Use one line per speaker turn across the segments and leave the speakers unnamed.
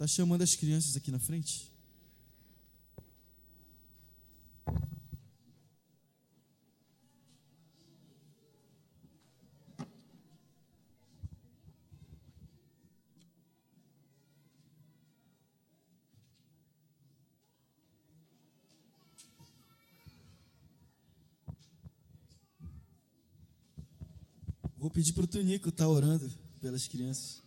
Está chamando as crianças aqui na frente? Vou pedir para o Tonico estar orando pelas crianças.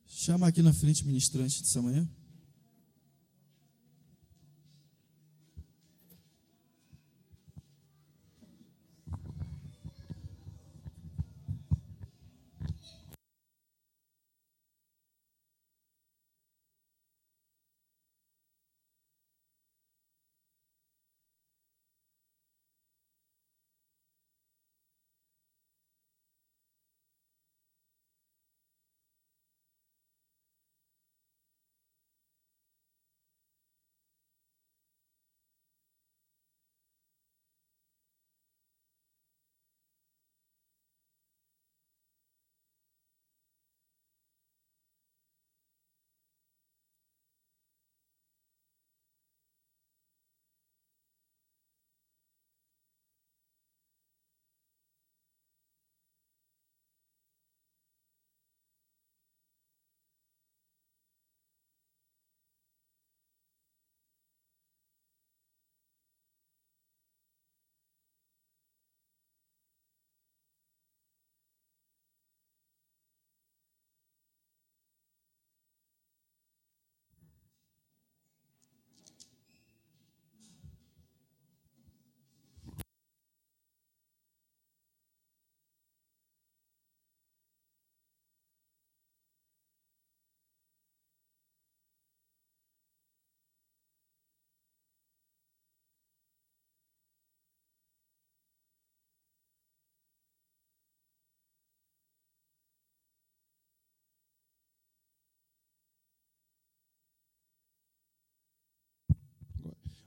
Chama aqui na frente o ministrante dessa manhã.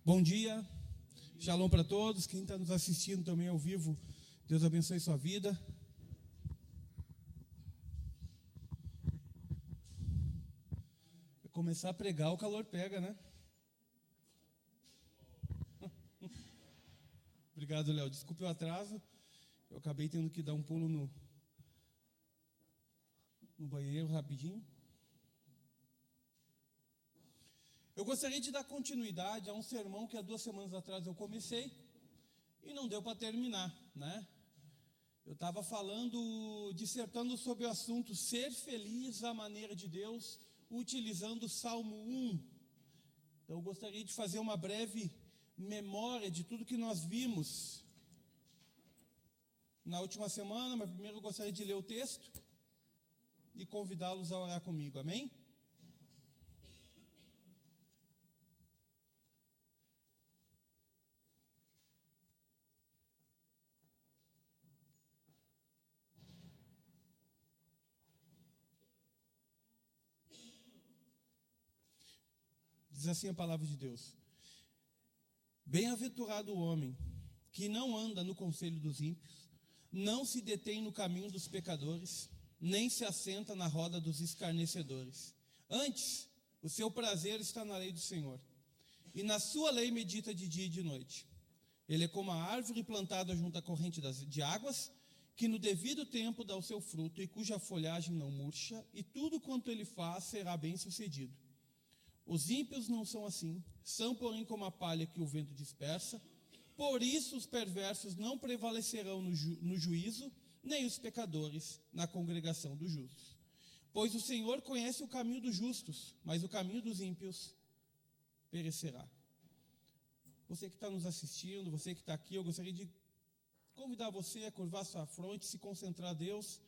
Bom dia, shalom para todos, quem está nos assistindo também ao vivo, Deus abençoe sua vida. Começar a pregar, o calor pega, né? Obrigado, Léo, desculpe o atraso, eu acabei tendo que dar um pulo no banheiro rapidinho. Eu gostaria de dar continuidade a um sermão que há 2 semanas atrás eu comecei e não deu para terminar, né? Eu estava dissertando sobre o assunto ser feliz à maneira de Deus, utilizando o Salmo 1. Então eu gostaria de fazer uma breve memória de tudo que nós vimos na última semana, mas primeiro eu gostaria de ler o texto e convidá-los a orar comigo, amém? Diz assim a palavra de Deus: Bem-aventurado o homem que não anda no conselho dos ímpios, não se detém no caminho dos pecadores, nem se assenta na roda dos escarnecedores. Antes, o seu prazer está na lei do Senhor, e na sua lei medita de dia e de noite. Ele é como a árvore plantada junto à corrente de águas, que no devido tempo dá o seu fruto, e cuja folhagem não murcha, e tudo quanto ele faz será bem sucedido. Os ímpios não são assim, são porém como a palha que o vento dispersa. Por isso os perversos não prevalecerão no juízo, nem os pecadores na congregação dos justos. Pois o Senhor conhece o caminho dos justos, mas o caminho dos ímpios perecerá. Você que está nos assistindo, você que está aqui, eu gostaria de convidar você a curvar sua fronte, se concentrar a Deus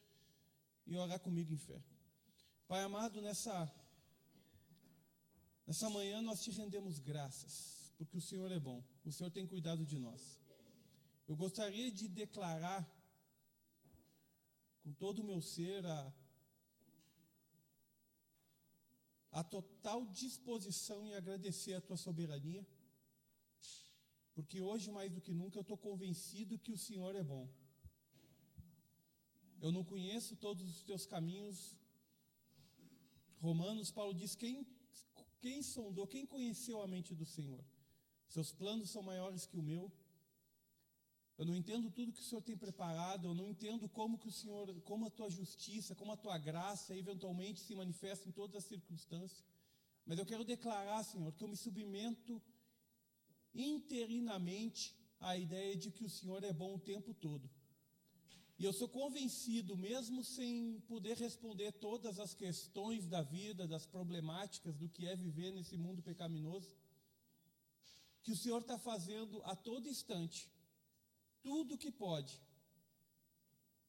e orar comigo em fé. Pai amado, nessa manhã nós te rendemos graças, porque o Senhor é bom, o Senhor tem cuidado de nós. Eu gostaria de declarar com todo o meu ser a total disposição em agradecer a tua soberania, porque hoje mais do que nunca eu estou convencido que o Senhor é bom. Eu não conheço todos os teus caminhos. Romanos, Paulo diz, quem sondou, quem conheceu a mente do Senhor? Seus planos são maiores que o meu. Eu não entendo tudo que o Senhor tem preparado, eu não entendo como a tua justiça, como a tua graça eventualmente se manifesta em todas as circunstâncias. Mas eu quero declarar, Senhor, que eu me submeto interinamente à ideia de que o Senhor é bom o tempo todo. E eu sou convencido, mesmo sem poder responder todas as questões da vida, das problemáticas do que é viver nesse mundo pecaminoso, que o Senhor está fazendo a todo instante tudo o que pode,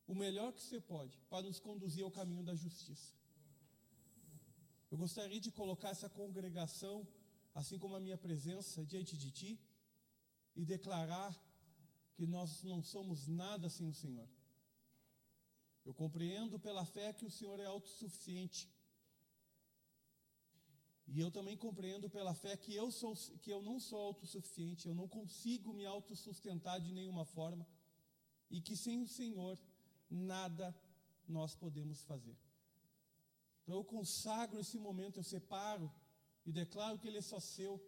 o melhor que você pode, para nos conduzir ao caminho da justiça. Eu gostaria de colocar essa congregação, assim como a minha presença, diante de Ti, e declarar que nós não somos nada sem o Senhor. Eu compreendo pela fé que o Senhor é autossuficiente. E eu também compreendo pela fé que eu não sou autossuficiente, eu não consigo me autossustentar de nenhuma forma, e que sem o Senhor nada nós podemos fazer. Então eu consagro esse momento, eu separo e declaro que ele é só seu.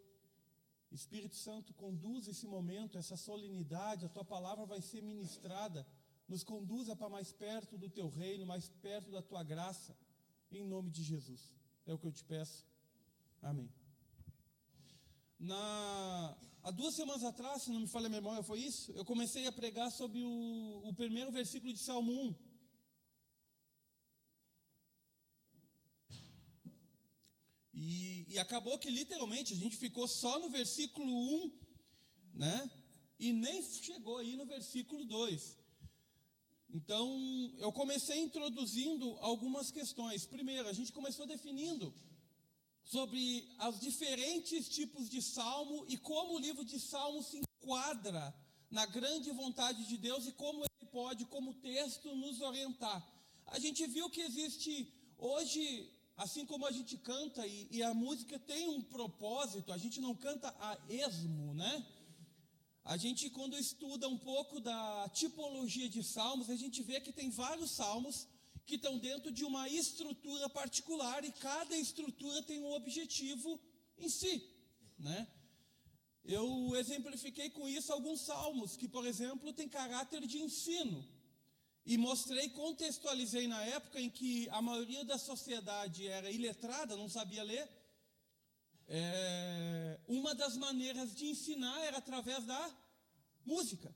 Espírito Santo, conduz esse momento, essa solenidade, a tua palavra vai ser ministrada, nos conduza para mais perto do teu reino, mais perto da tua graça, em nome de Jesus. É o que eu te peço. Amém. Há 2 semanas atrás, se não me falha a memória, foi isso? Eu comecei a pregar sobre o primeiro versículo de Salmo 1. E acabou que literalmente a gente ficou só no versículo 1, né? E nem chegou aí no versículo 2. Então, eu comecei introduzindo algumas questões. Primeiro, a gente começou definindo sobre os diferentes tipos de salmo e como o livro de Salmos se enquadra na grande vontade de Deus e como ele pode, como texto, nos orientar. A gente viu que existe hoje, assim como a gente canta e a música tem um propósito, a gente não canta a esmo, né? A gente, quando estuda um pouco da tipologia de salmos, a gente vê que tem vários salmos que estão dentro de uma estrutura particular e cada estrutura tem um objetivo em si, né? Eu exemplifiquei com isso alguns salmos que, por exemplo, têm caráter de ensino e contextualizei na época em que a maioria da sociedade era iletrada, não sabia ler. Uma das maneiras de ensinar era através da música.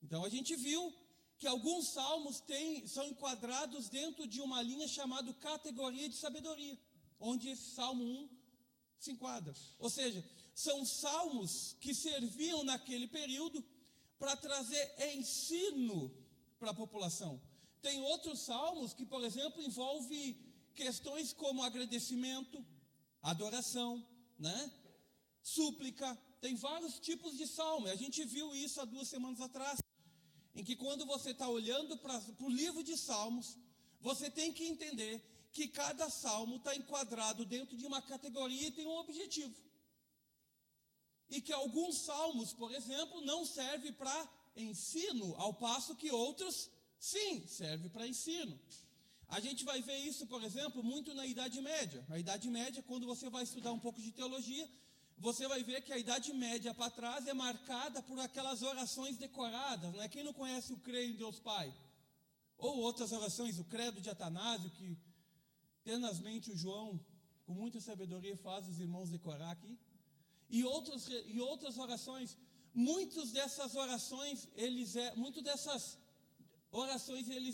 Então a gente viu que alguns salmos são enquadrados dentro de uma linha chamada categoria de sabedoria, onde esse Salmo 1 se enquadra. Ou seja, são salmos que serviam naquele período para trazer ensino para a população. Tem outros salmos que, por exemplo, envolvem questões como agradecimento, adoração, né? Súplica. Tem vários tipos de salmo. A gente viu isso há 2 semanas atrás, em que quando você está olhando para o livro de Salmos, você tem que entender que cada salmo está enquadrado dentro de uma categoria e tem um objetivo. E que alguns salmos, por exemplo, não servem para ensino, ao passo que outros, sim, servem para ensino. A gente vai ver isso, por exemplo, muito na Idade Média. A Idade Média, quando você vai estudar um pouco de teologia, você vai ver que a Idade Média para trás é marcada por aquelas orações decoradas, né? Quem não conhece o Creio em Deus Pai? Ou outras orações, o Credo de Atanásio, que tenazmente o João, com muita sabedoria, faz os irmãos decorar aqui. E outras orações. Muitas dessas orações, eles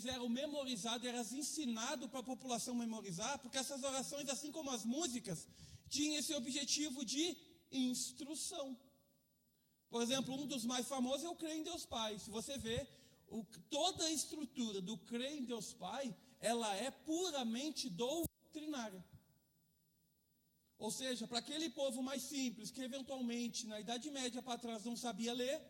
eram memorizados, eram ensinados para a população memorizar, porque essas orações, assim como as músicas, tinham esse objetivo de instrução. Por exemplo, um dos mais famosos é o Crer em Deus Pai. Se você vê, toda a estrutura do Crer em Deus Pai, ela é puramente doutrinária. Ou seja, para aquele povo mais simples, que eventualmente, na Idade Média para trás, não sabia ler,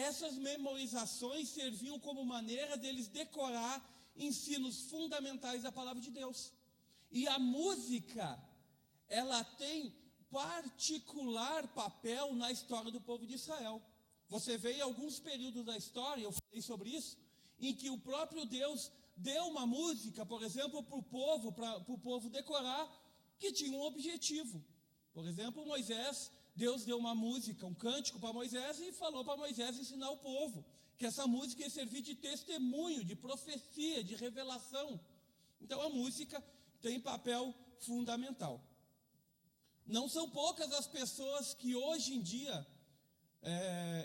essas memorizações serviam como maneira deles decorar ensinos fundamentais da palavra de Deus. E a música, ela tem particular papel na história do povo de Israel. Você vê em alguns períodos da história, eu falei sobre isso, em que o próprio Deus deu uma música, por exemplo, para o povo decorar, que tinha um objetivo. Por exemplo, Moisés, Deus deu uma música, um cântico para Moisés e falou para Moisés ensinar o povo, que essa música ia servir de testemunho, de profecia, de revelação. Então a música tem papel fundamental. Não são poucas as pessoas que hoje em dia,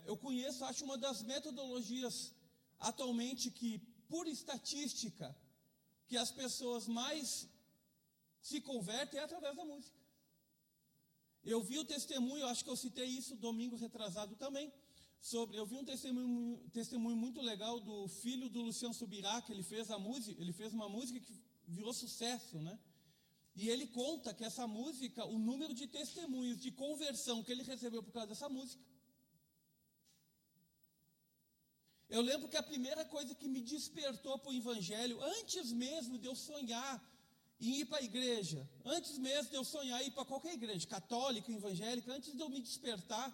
eu conheço, acho uma das metodologias atualmente que, por estatística, que as pessoas mais se convertem através da música. Eu vi o testemunho, acho que eu citei isso domingo retrasado também, eu vi um testemunho muito legal do filho do Luciano Subirá, que ele fez uma música que virou sucesso, né? E ele conta que essa música, o número de testemunhos de conversão que ele recebeu por causa dessa música. Eu lembro que a primeira coisa que me despertou para o evangelho, antes mesmo de eu sonhar em ir para a igreja, antes mesmo de eu sonhar em ir para qualquer igreja, católica, evangélica, antes de eu me despertar,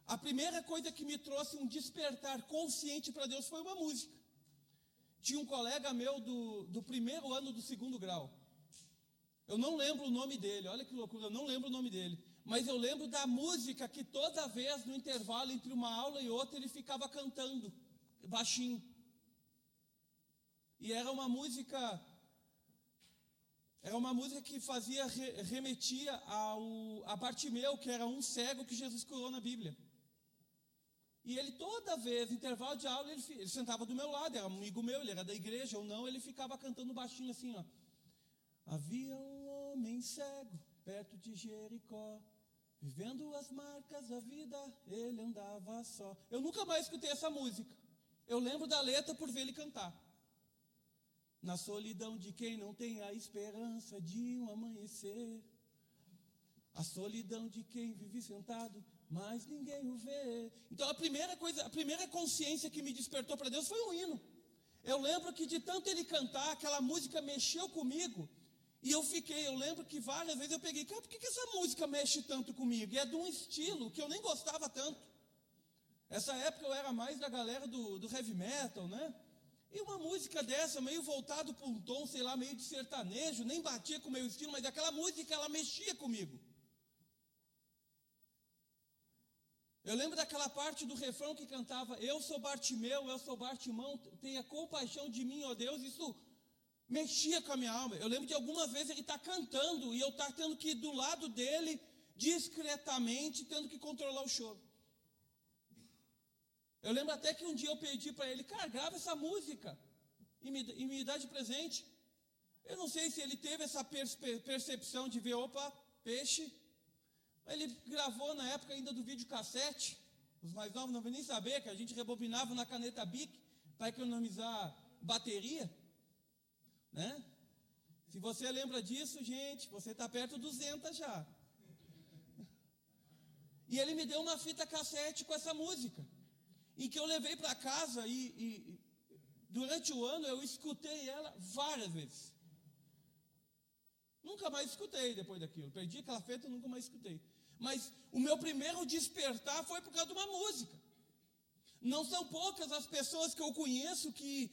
a primeira coisa que me trouxe um despertar consciente para Deus foi uma música. Tinha um colega meu do primeiro ano do segundo grau. Eu não lembro o nome dele, olha que loucura, eu não lembro o nome dele. Mas eu lembro da música que toda vez no intervalo entre uma aula e outra ele ficava cantando, baixinho. E era uma música que remetia a Bartimeu, que era um cego que Jesus curou na Bíblia. E ele toda vez, no intervalo de aula, ele sentava do meu lado, era um amigo meu, ele era da igreja ou não, ele ficava cantando baixinho assim, ó. Havia um homem cego perto de Jericó, vivendo as marcas da vida, ele andava só. Eu nunca mais escutei essa música. Eu lembro da letra por ver ele cantar. Na solidão de quem não tem a esperança de um amanhecer, a solidão de quem vive sentado, mas ninguém o vê. Então a primeira consciência que me despertou para Deus foi um hino. Eu lembro que de tanto ele cantar, aquela música mexeu comigo. E eu lembro que várias vezes eu peguei, cara, por que essa música mexe tanto comigo? E é de um estilo que eu nem gostava tanto. Essa época eu era mais da galera do heavy metal, né? E uma música dessa, meio voltado para um tom, sei lá, meio de sertanejo, nem batia com o meu estilo, mas aquela música, ela mexia comigo. Eu lembro daquela parte do refrão que cantava, eu sou Bartimeu, eu sou Bartimão, tenha compaixão de mim, ó Deus, isso mexia com a minha alma. Eu lembro de algumas vezes ele estar cantando e eu estar tendo que ir do lado dele, discretamente, tendo que controlar o choro. Eu lembro até que um dia eu pedi para ele, cara, grava essa música e me dá de presente. Eu não sei se ele teve essa percepção de ver, opa, peixe. Ele gravou na época ainda do videocassete. Os mais novos não vão nem saber que a gente rebobinava na caneta Bic para economizar bateria. Né? Se você lembra disso, gente, você está perto dos 200 já. E ele me deu uma fita cassete com essa música, em que eu levei para casa e durante o ano eu escutei ela várias vezes. Nunca mais escutei depois daquilo. Perdi aquela fita e nunca mais escutei. Mas o meu primeiro despertar foi por causa de uma música. Não são poucas as pessoas que eu conheço que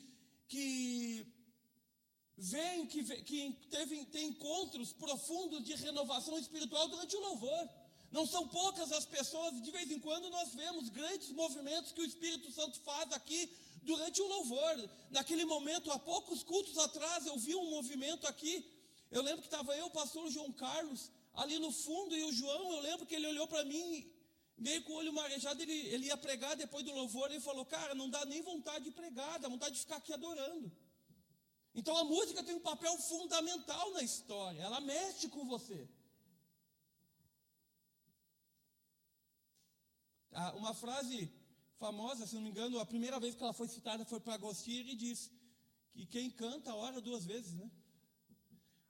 tem encontros profundos de renovação espiritual durante o louvor. Não são poucas as pessoas, de vez em quando nós vemos grandes movimentos que o Espírito Santo faz aqui durante o louvor. Naquele momento, há poucos cultos atrás, eu vi um movimento aqui. Eu lembro que estava eu, o pastor João Carlos, ali no fundo, e o João, eu lembro que ele olhou para mim, meio com o olho marejado, ele ia pregar depois do louvor, e falou, cara, não dá nem vontade de pregar, dá vontade de ficar aqui adorando. Então a música tem um papel fundamental na história, ela mexe com você. Uma frase famosa, se não me engano, a primeira vez que ela foi citada foi para Agostinho, e ele disse que quem canta ora duas vezes, né?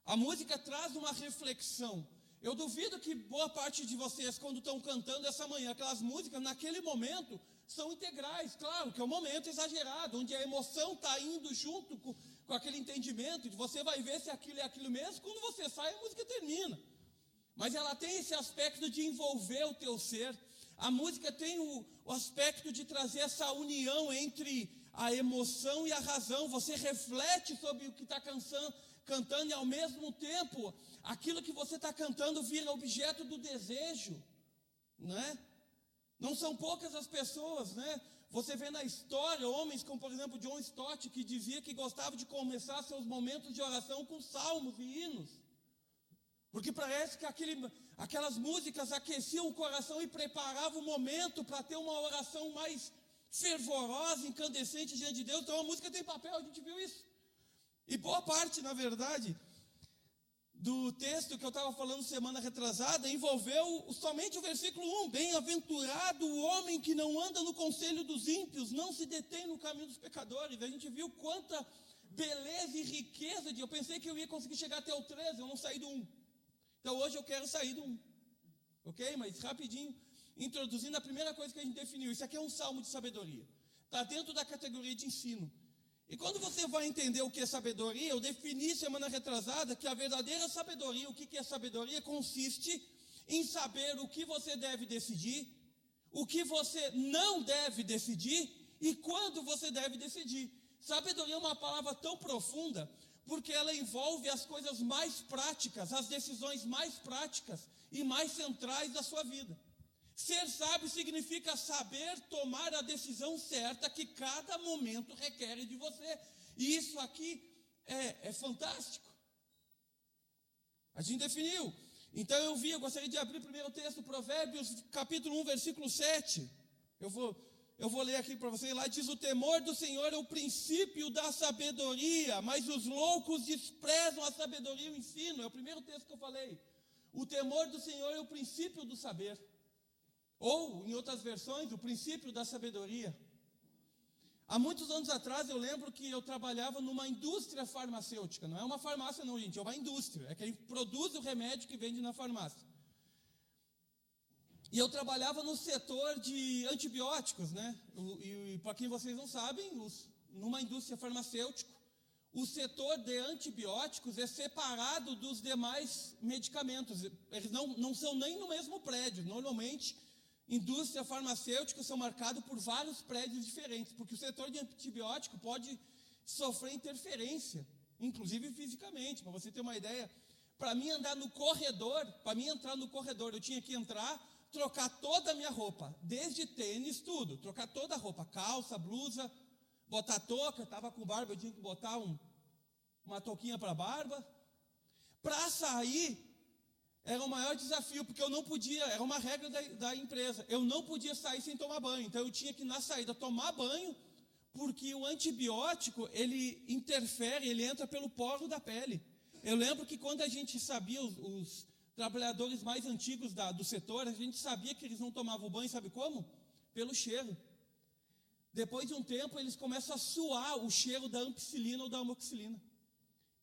A música traz uma reflexão. Eu duvido que boa parte de vocês, quando estão cantando essa manhã, aquelas músicas, naquele momento, são integrais. Claro que é um momento exagerado, onde a emoção está indo junto com aquele entendimento, e você vai ver se aquilo é aquilo mesmo. Quando você sai, a música termina. Mas ela tem esse aspecto de envolver o teu ser. A música tem o aspecto de trazer essa união entre a emoção e a razão. Você reflete sobre o que está cantando, e ao mesmo tempo, aquilo que você está cantando vira objeto do desejo, né? Não são poucas as pessoas, né? Você vê na história homens como, por exemplo, John Stott, que dizia que gostava de começar seus momentos de oração com salmos e hinos, porque parece que aquelas músicas aqueciam o coração e preparavam o momento para ter uma oração mais fervorosa, incandescente diante de Deus. Então a música tem papel, a gente viu isso. E boa parte, na verdade, do texto que eu estava falando semana retrasada, envolveu somente o versículo 1. Bem-aventurado o homem que não anda no conselho dos ímpios, não se detém no caminho dos pecadores. A gente viu quanta beleza e riqueza eu pensei que eu ia conseguir chegar até o 13, eu não saí do 1. Então hoje eu quero sair do 1. Ok? Mas rapidinho, introduzindo a primeira coisa que a gente definiu. Isso aqui é um salmo de sabedoria. Está dentro da categoria de ensino. E quando você vai entender o que é sabedoria, eu defini semana retrasada que a verdadeira sabedoria, o que é sabedoria? Consiste em saber o que você deve decidir, o que você não deve decidir e quando você deve decidir. Sabedoria é uma palavra tão profunda, porque ela envolve as coisas mais práticas, as decisões mais práticas e mais centrais da sua vida. Ser sábio significa saber tomar a decisão certa que cada momento requer de você. E isso aqui é fantástico. A gente definiu. Então eu gostaria de abrir primeiro o texto, Provérbios, capítulo 1, versículo 7. Eu vou ler aqui para vocês. Lá diz: o temor do Senhor é o princípio da sabedoria, mas os loucos desprezam a sabedoria e o ensino. É o primeiro texto que eu falei. O temor do Senhor é o princípio do saber. Ou, em outras versões, o princípio da sabedoria. Há muitos anos atrás, eu lembro que eu trabalhava numa indústria farmacêutica. Não é uma farmácia não, gente, é uma indústria. É quem produz o remédio que vende na farmácia. E eu trabalhava no setor de antibióticos, né? E para quem vocês não sabem, numa indústria farmacêutica, o setor de antibióticos é separado dos demais medicamentos. Eles não são nem no mesmo prédio. Normalmente, indústria farmacêutica são marcados por vários prédios diferentes, porque o setor de antibiótico pode sofrer interferência, inclusive fisicamente. Para você ter uma ideia, para mim entrar no corredor, eu tinha que entrar, trocar toda a minha roupa, desde tênis, tudo, trocar toda a roupa, calça, blusa, botar touca, estava com barba, eu tinha que botar uma touquinha para a barba. Para sair, era o maior desafio, porque eu não podia, era uma regra da empresa, eu não podia sair sem tomar banho. Então eu tinha que, na saída, tomar banho, porque o antibiótico, ele interfere, ele entra pelo poro da pele. Eu lembro que quando a gente sabia, os trabalhadores mais antigos do setor, a gente sabia que eles não tomavam banho, sabe como? Pelo cheiro. Depois de um tempo, eles começam a suar o cheiro da ampicilina ou da amoxicilina.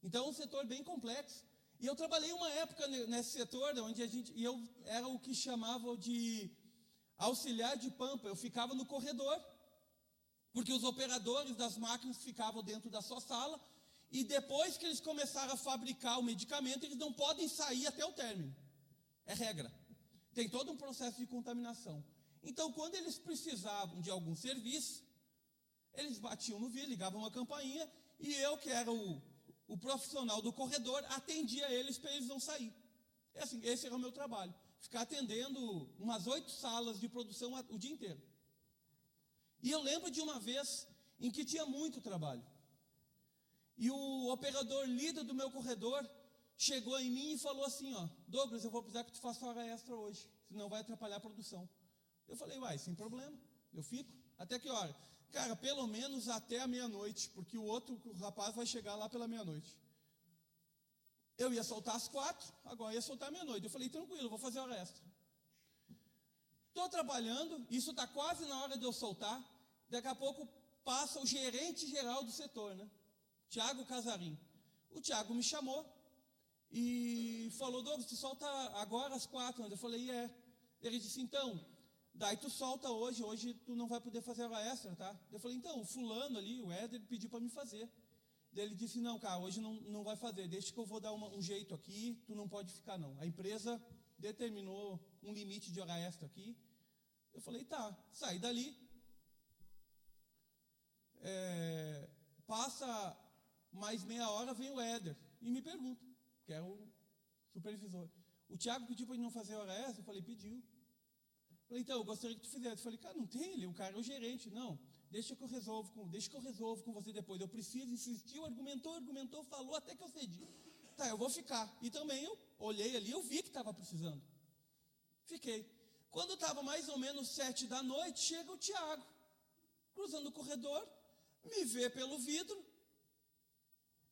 Então é um setor bem complexo. E eu trabalhei uma época nesse setor, onde eu era o que chamavam de auxiliar de pampa. Eu ficava no corredor, porque os operadores das máquinas ficavam dentro da sua sala, e depois que eles começaram a fabricar o medicamento, eles não podem sair até o término. É regra. Tem todo um processo de contaminação. Então, quando eles precisavam de algum serviço, eles batiam no vidro, ligavam uma campainha, e eu, que era o profissional do corredor, atendia eles para eles não sair. Assim, esse era o meu trabalho. Ficar atendendo umas 8 salas de produção o dia inteiro. E eu lembro de uma vez em que tinha muito trabalho. E o operador líder do meu corredor chegou em mim e falou assim, Douglas, eu vou precisar que tu faça hora extra hoje, senão vai atrapalhar a produção. Eu falei, sem problema, eu fico. Até que hora? Cara, pelo menos até a meia-noite, porque o rapaz vai chegar lá pela meia-noite. Eu ia soltar às 4, agora ia soltar à meia-noite. Eu falei, tranquilo, vou fazer hora extra. Estou trabalhando, isso está quase na hora de eu soltar. Daqui a pouco passa o gerente geral do setor, né? Tiago Casarim. O Tiago me chamou e falou: Douglas, tu solta agora às 4. Eu falei: Ele disse: então, daí tu solta hoje tu não vai poder fazer hora extra, tá? Eu falei: então, o fulano ali, o Éder, pediu para me fazer. Daí ele disse: não, cara, hoje não vai fazer, deixa que eu vou dar um jeito aqui, tu não pode ficar não. A empresa determinou um limite de hora extra aqui. Eu falei: tá, saí dali. Passa mais meia hora, vem o Éder e me pergunta, que é o supervisor: o Tiago pediu para ele não fazer hora extra? Eu falei: pediu. Eu falei: então, eu gostaria que tu fizesse. Eu falei: cara, não tem ele, o cara é o gerente. Não, deixa que eu resolvo com você depois. Eu preciso, insistiu, argumentou, falou até que eu cedi. Tá, eu vou ficar. E também eu olhei ali, eu vi que estava precisando. Fiquei. Quando estava mais ou menos 7 da noite, chega o Tiago, cruzando o corredor, me vê pelo vidro,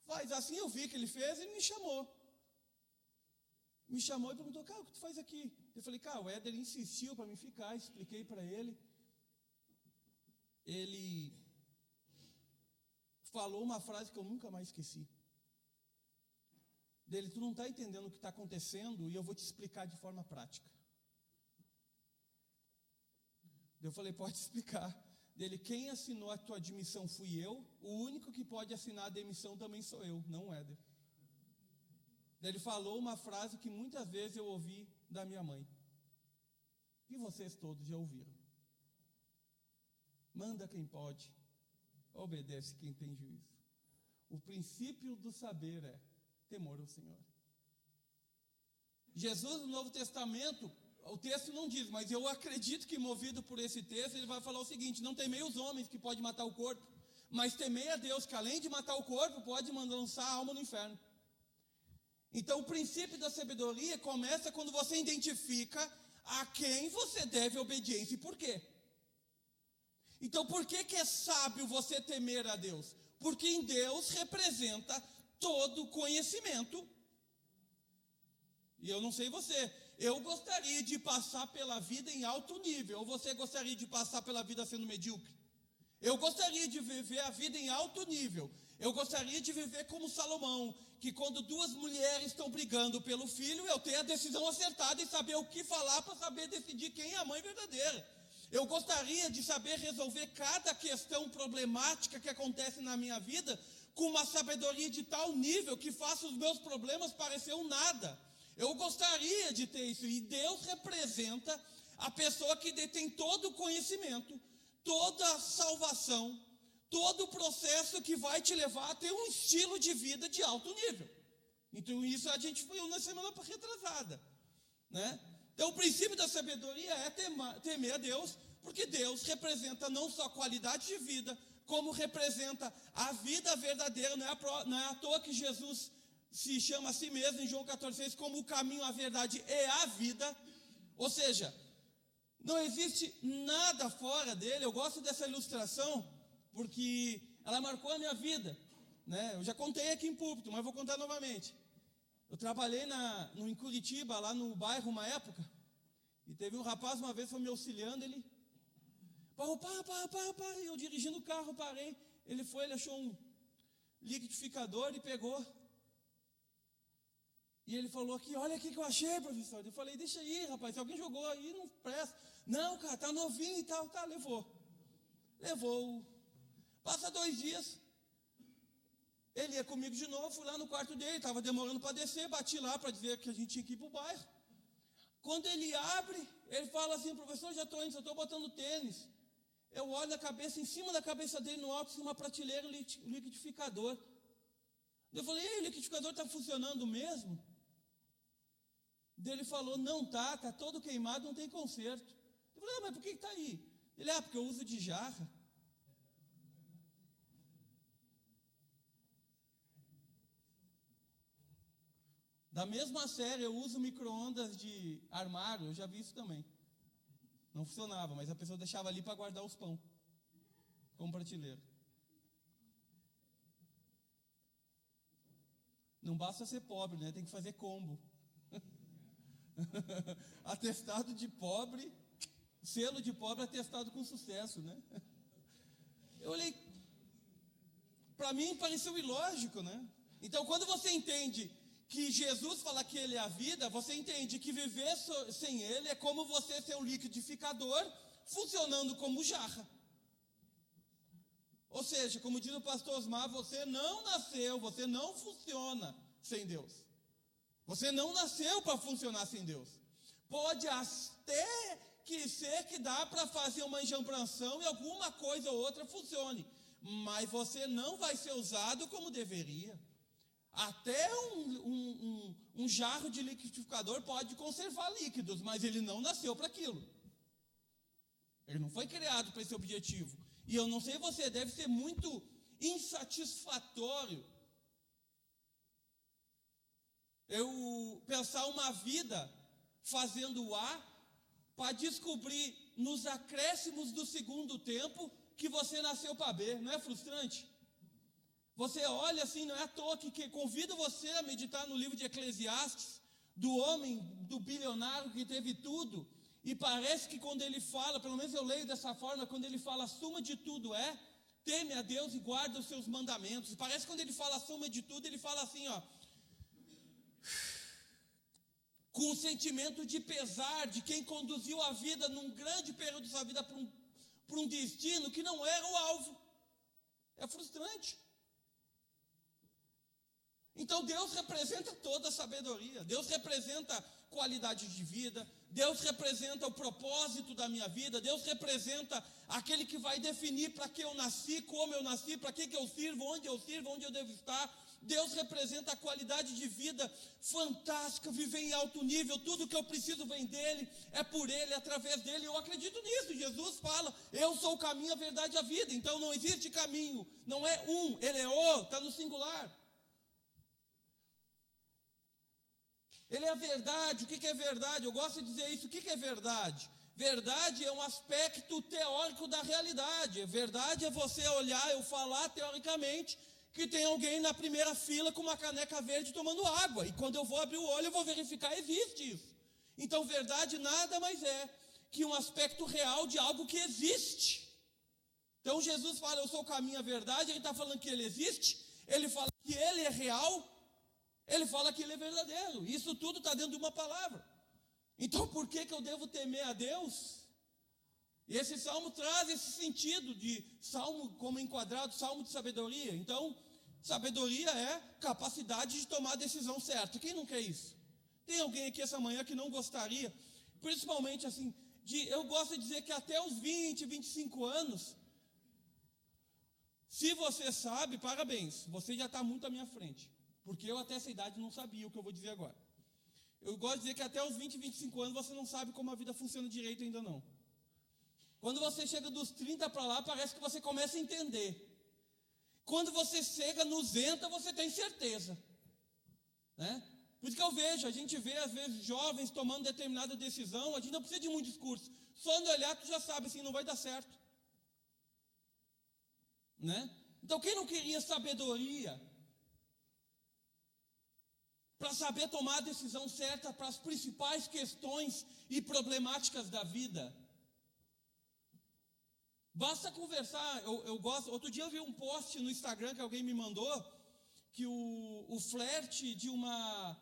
faz assim, eu vi que ele fez, e me chamou. Me chamou e perguntou: cara, o que tu faz aqui? Eu falei: cara, o Éder insistiu para mim ficar, expliquei para ele. Ele falou uma frase que eu nunca mais esqueci. Dele: tu não está entendendo o que está acontecendo e eu vou te explicar de forma prática. Eu falei: pode explicar. Dele: quem assinou a tua admissão fui eu, o único que pode assinar a demissão também sou eu, não o Éder. Ele falou uma frase que muitas vezes eu ouvi da minha mãe, e vocês todos já ouviram: manda quem pode, obedece quem tem juízo. O princípio do saber é temor ao Senhor. Jesus, no Novo Testamento, o texto não diz, mas eu acredito que, movido por esse texto, ele vai falar o seguinte: não temei os homens que podem matar o corpo, mas temei a Deus, que além de matar o corpo, pode mandar lançar a alma no inferno. Então, o princípio da sabedoria começa quando você identifica a quem você deve obediência e por quê. Então, por que é sábio você temer a Deus? Porque em Deus representa todo conhecimento. E eu não sei você, eu gostaria de passar pela vida em alto nível, ou você gostaria de passar pela vida sendo medíocre? Eu gostaria de viver a vida em alto nível. Eu gostaria de viver como Salomão, que quando duas mulheres estão brigando pelo filho, eu tenho a decisão acertada e saber o que falar para saber decidir quem é a mãe verdadeira. Eu gostaria de saber resolver cada questão problemática que acontece na minha vida com uma sabedoria de tal nível que faça os meus problemas parecer um nada. Eu gostaria de ter isso, e Deus representa a pessoa que detém todo o conhecimento, toda a salvação, todo o processo que vai te levar a ter um estilo de vida de alto nível. Então isso a gente foi na semana retrasada, né? Então o princípio da sabedoria é temer a Deus, porque Deus representa não só qualidade de vida, como representa a vida verdadeira. Não é à toa que Jesus se chama a si mesmo em João 14,6 como o caminho, a verdade e a vida. Ou seja, não existe nada fora dele. Eu gosto dessa ilustração porque ela marcou a minha vida, né? Eu já contei aqui em púlpito, mas vou contar novamente. Eu trabalhei em Curitiba, lá no bairro, uma época, e teve um rapaz uma vez foi me auxiliando. Ele parou, para, eu dirigindo o carro, parei. Ele achou um liquidificador e pegou. E ele falou aqui: olha aqui que eu achei, professor. Eu falei: deixa aí, rapaz, se alguém jogou aí, não presta. Não, cara, tá novinho e tal, tá, levou. Passa 2 dias, ele ia comigo de novo, fui lá no quarto dele, estava demorando para descer, bati lá para dizer que a gente tinha que ir para o bairro. Quando ele abre, ele fala assim: professor, já estou indo, só estou botando tênis. Eu olho na cabeça, em cima da cabeça dele, no alto, uma prateleira, um liquidificador. Eu falei: ei, o liquidificador está funcionando mesmo? Ele falou: não tá todo queimado, não tem conserto. Eu falei: mas por que está aí? Ele: porque eu uso de jarra. Da mesma série, eu uso micro-ondas de armário, eu já vi isso também. Não funcionava, mas a pessoa deixava ali para guardar os pão, como prateleira. Não basta ser pobre, né? Tem que fazer combo. Atestado de pobre Selo de pobre atestado com sucesso, né? Eu olhei, para mim pareceu ilógico, né? Então, quando você entende que Jesus fala que Ele é a vida, você entende que viver sem Ele é como você ser um liquidificador funcionando como jarra. Ou seja, como diz o pastor Osmar, você não nasceu, você não funciona sem Deus. Você não nasceu para funcionar sem Deus. Pode até que ser que dá para fazer uma enjambração e alguma coisa ou outra funcione, mas você não vai ser usado como deveria. Até um jarro de liquidificador pode conservar líquidos, mas ele não nasceu para aquilo. Ele não foi criado para esse objetivo. E eu não sei você, deve ser muito insatisfatório eu pensar uma vida fazendo A para descobrir nos acréscimos do segundo tempo que você nasceu para B. Não é frustrante? Você olha assim, não é à toa que convido você a meditar no livro de Eclesiastes, do homem, do bilionário que teve tudo, e parece que quando ele fala, pelo menos eu leio dessa forma, quando ele fala a suma de tudo é, teme a Deus e guarda os seus mandamentos. E parece que quando ele fala a suma de tudo, ele fala assim, ó, com um sentimento de pesar de quem conduziu a vida num grande período da sua vida para um destino que não era o alvo. É frustrante. Então Deus representa toda a sabedoria, Deus representa qualidade de vida, Deus representa o propósito da minha vida, Deus representa aquele que vai definir para que eu nasci, como eu nasci, para que eu sirvo, onde eu devo estar. Deus representa a qualidade de vida fantástica, viver em alto nível, tudo que eu preciso vem dele, é por ele, é através dele. Eu acredito nisso. Jesus fala, eu sou o caminho, a verdade e a vida. Então não existe caminho, não é um, ele é o, está no singular. Ele é a verdade. O que é verdade? Eu gosto de dizer isso. O que é verdade? Verdade é um aspecto teórico da realidade. Verdade é você olhar, eu falar teoricamente que tem alguém na primeira fila com uma caneca verde tomando água. E quando eu vou abrir o olho, eu vou verificar, existe isso. Então, verdade nada mais é que um aspecto real de algo que existe. Então, Jesus fala, eu sou o caminho, a verdade. Ele está falando que ele existe. Ele fala que ele é real. Ele fala que ele é verdadeiro. Isso tudo está dentro de uma palavra. Então, por que eu devo temer a Deus? E esse salmo traz esse sentido de salmo como enquadrado, salmo de sabedoria. Então, sabedoria é capacidade de tomar a decisão certa. Quem não quer isso? Tem alguém aqui essa manhã que não gostaria? Principalmente assim, eu gosto de dizer que até os 20, 25 anos, se você sabe, parabéns, você já está muito à minha frente. Porque eu até essa idade não sabia o que eu vou dizer agora. Eu gosto de dizer que até os 20, 25 anos você não sabe como a vida funciona direito ainda não. Quando você chega dos 30 para lá, parece que você começa a entender. Quando você chega nos 90, você tem certeza. Né? Por isso que eu vejo, a gente vê às vezes jovens tomando determinada decisão, a gente não precisa de muito discurso. Só de olhar tu já sabe, assim, não vai dar certo. Né? Então quem não queria sabedoria para saber tomar a decisão certa para as principais questões e problemáticas da vida? Basta conversar. Eu gosto. Outro dia eu vi um post no Instagram que alguém me mandou, que o flerte de uma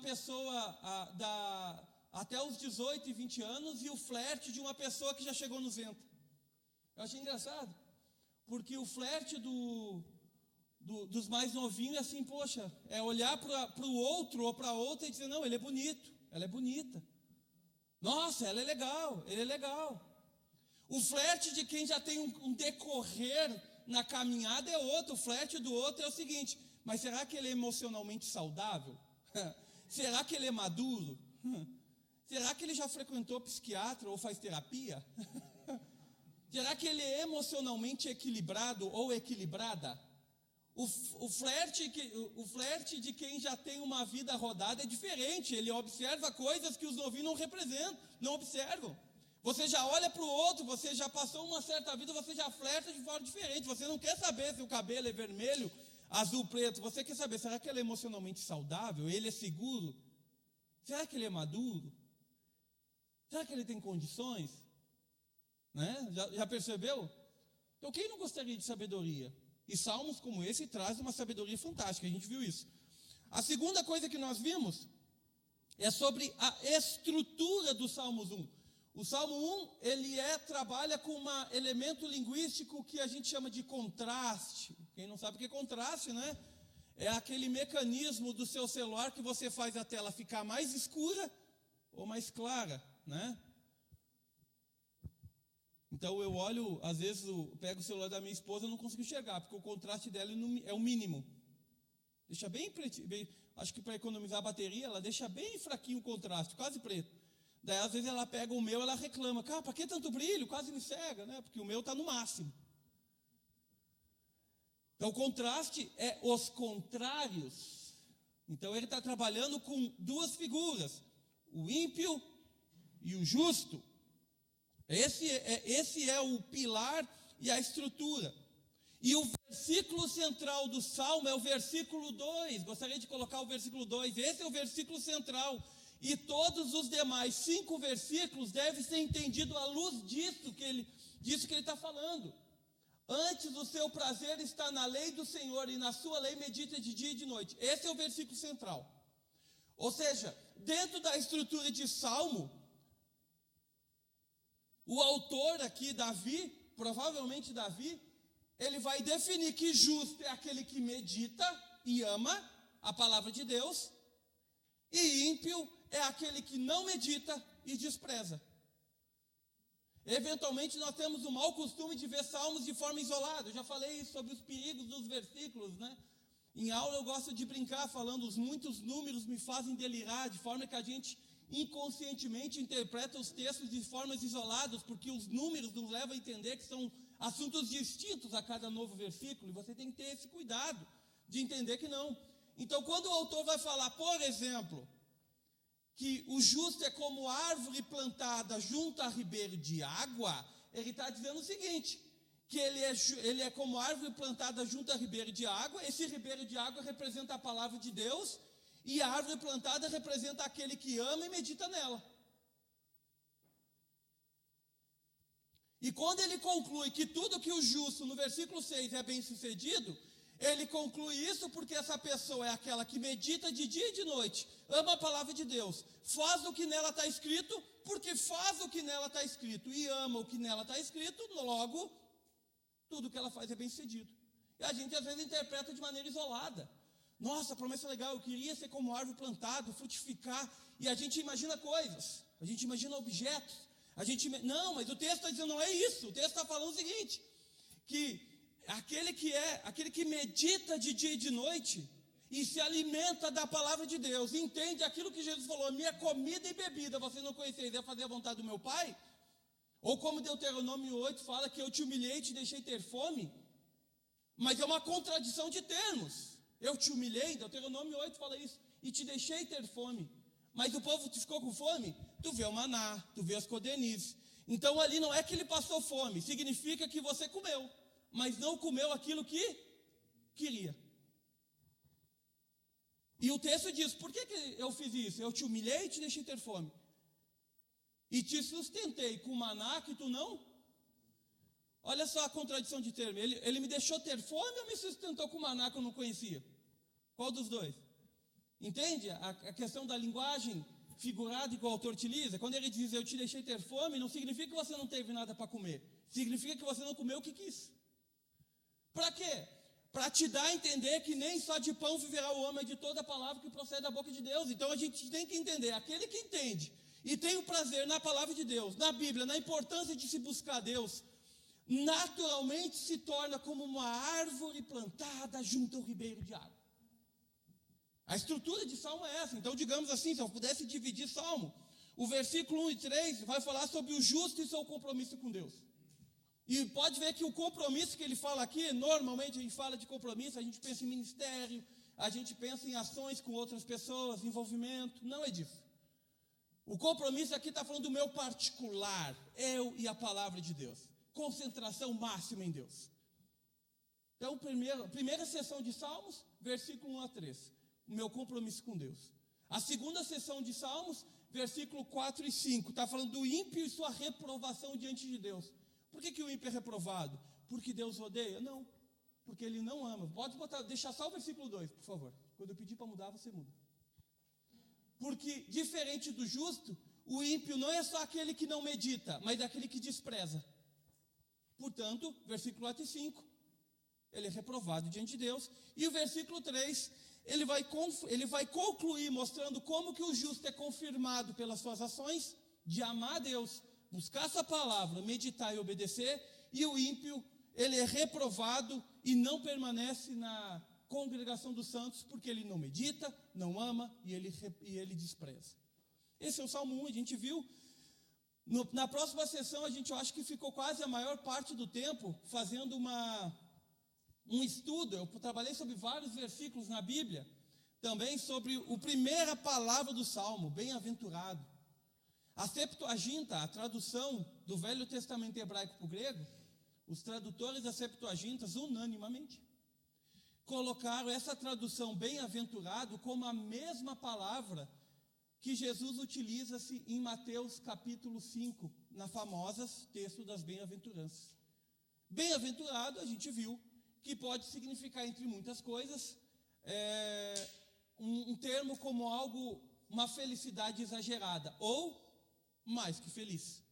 pessoa até os 18 e 20 anos e o flerte de uma pessoa que já chegou nos 90. Eu achei engraçado, porque o flerte dos mais novinhos é assim, poxa, é olhar para o outro ou para a outra e dizer, não, ele é bonito, ela é bonita. Nossa, ela é legal, ele é legal. O flerte de quem já tem um decorrer na caminhada é outro. O flerte do outro é o seguinte, mas será que ele é emocionalmente saudável? Será que ele é maduro? Será que ele já frequentou psiquiatra ou faz terapia? Será que ele é emocionalmente equilibrado ou equilibrada? O flerte de quem já tem uma vida rodada é diferente. Ele observa coisas que os novinhos não representam, não observam. Você já olha para o outro, você já passou uma certa vida, você já flerta de forma diferente. Você não quer saber se o cabelo é vermelho, azul, preto. Você quer saber, será que ele é emocionalmente saudável? Ele é seguro? Será que ele é maduro? Será que ele tem condições? Né? Já percebeu? Então, quem não gostaria de sabedoria? E salmos como esse trazem uma sabedoria fantástica, a gente viu isso. A segunda coisa que nós vimos é sobre a estrutura do Salmos 1. O Salmo 1, ele trabalha com um elemento linguístico que a gente chama de contraste. Quem não sabe o que é contraste, né? É aquele mecanismo do seu celular que você faz a tela ficar mais escura ou mais clara, né? Então eu olho, às vezes eu pego o celular da minha esposa e não consigo enxergar, porque o contraste dela é o mínimo. Deixa bem preto, acho que para economizar a bateria, ela deixa bem fraquinho o contraste, quase preto. Daí às vezes ela pega o meu, ela reclama, cara, para que tanto brilho? Quase me cega, né? Porque o meu está no máximo. Então o contraste é os contrários. Então ele está trabalhando com duas figuras, o ímpio e o justo. Esse é o pilar e a estrutura. E o versículo central do Salmo é o versículo 2. Gostaria de colocar o versículo 2. Esse é o versículo central. E todos os demais 5 versículos devem ser entendidos à luz disso que ele está falando. Antes o seu prazer está na lei do Senhor, e na sua lei medita de dia e de noite. Esse é o versículo central. Ou seja, dentro da estrutura de Salmo, o autor aqui, Davi, provavelmente Davi, ele vai definir que justo é aquele que medita e ama a palavra de Deus, e ímpio é aquele que não medita e despreza. Eventualmente nós temos o mau costume de ver salmos de forma isolada. Eu já falei sobre os perigos dos versículos, né? Em aula eu gosto de brincar falando, os muitos números me fazem delirar, de forma que a gente inconscientemente interpreta os textos de formas isoladas, porque os números nos levam a entender que são assuntos distintos a cada novo versículo, e você tem que ter esse cuidado de entender que não. Então, quando o autor vai falar, por exemplo, que o justo é como árvore plantada junto a ribeiro de água, ele está dizendo o seguinte, que ele é como árvore plantada junto a ribeiro de água. Esse ribeiro de água representa a palavra de Deus, e a árvore plantada representa aquele que ama e medita nela. E quando ele conclui que tudo que o justo, no versículo 6, é bem sucedido, ele conclui isso porque essa pessoa é aquela que medita de dia e de noite, ama a palavra de Deus, faz o que nela está escrito, porque faz o que nela está escrito e ama o que nela está escrito, logo, tudo que ela faz é bem sucedido. E a gente às vezes interpreta de maneira isolada. Nossa, promessa legal, eu queria ser como árvore plantada, frutificar, e a gente imagina coisas, a gente imagina objetos, não, mas o texto está dizendo, não é isso, o texto está falando o seguinte, que aquele que medita de dia e de noite, e se alimenta da palavra de Deus, entende aquilo que Jesus falou, minha comida e bebida, vocês não conheceis, é fazer a vontade do meu Pai? Ou como Deuteronômio 8 fala, que eu te humilhei e te deixei ter fome, mas é uma contradição de termos. Eu te humilhei, Deuteronômio 8 fala isso, e te deixei ter fome. Mas o povo ficou com fome? Tu vê o maná, tu vê as codornizes. Então ali não é que ele passou fome, significa que você comeu, mas não comeu aquilo que queria. E o texto diz, por que eu fiz isso? Eu te humilhei e te deixei ter fome. E te sustentei com maná que tu não. Olha só a contradição de termo. Ele me deixou ter fome ou me sustentou com maná que eu não conhecia? Qual dos dois? Entende a questão da linguagem figurada que o autor utiliza? Quando ele diz, eu te deixei ter fome, não significa que você não teve nada para comer. Significa que você não comeu o que quis. Para quê? Para te dar a entender que nem só de pão viverá o homem, é de toda a palavra que procede da boca de Deus. Então a gente tem que entender, aquele que entende e tem o prazer na palavra de Deus, na Bíblia, na importância de se buscar Deus, naturalmente se torna como uma árvore plantada junto ao ribeiro de água. A estrutura de Salmo é essa. Então, digamos assim, se eu pudesse dividir Salmo, o versículo 1 e 3 vai falar sobre o justo e seu compromisso com Deus. E pode ver que o compromisso que ele fala aqui, normalmente a gente fala de compromisso, a gente pensa em ministério, a gente pensa em ações com outras pessoas, envolvimento, não é disso. O compromisso aqui está falando do meu particular, eu e a palavra de Deus. Concentração máxima em Deus. Então, primeira sessão de Salmos, versículo 1 a 3. O meu compromisso com Deus. A segunda sessão de Salmos, versículo 4 e 5, está falando do ímpio e sua reprovação diante de Deus. Por que o ímpio é reprovado? Porque Deus odeia? Não, porque ele não ama. Pode deixar só o versículo 2, por favor. Quando eu pedir para mudar, você muda. Porque, diferente do justo, o ímpio não é só aquele que não medita, mas é aquele que despreza. Portanto, versículo 4 e 5, ele é reprovado diante de Deus. E o versículo 3, ele vai concluir mostrando como que o justo é confirmado pelas suas ações, de amar a Deus, buscar essa palavra, meditar e obedecer. E o ímpio, ele é reprovado e não permanece na congregação dos santos, porque ele não medita, não ama e ele despreza. Esse é o Salmo 1, a gente viu. Na próxima sessão, eu acho que ficou quase a maior parte do tempo fazendo um estudo. Eu trabalhei sobre vários versículos na Bíblia, também sobre a primeira palavra do Salmo, bem-aventurado. A Septuaginta, a tradução do Velho Testamento hebraico para o grego, os tradutores da Septuagintas, unanimamente, colocaram essa tradução bem-aventurado como a mesma palavra que Jesus utiliza-se em Mateus capítulo 5, na famosa texto das bem-aventuranças. Bem-aventurado, a gente viu, que pode significar, entre muitas coisas, um termo como algo, uma felicidade exagerada, ou mais que feliz.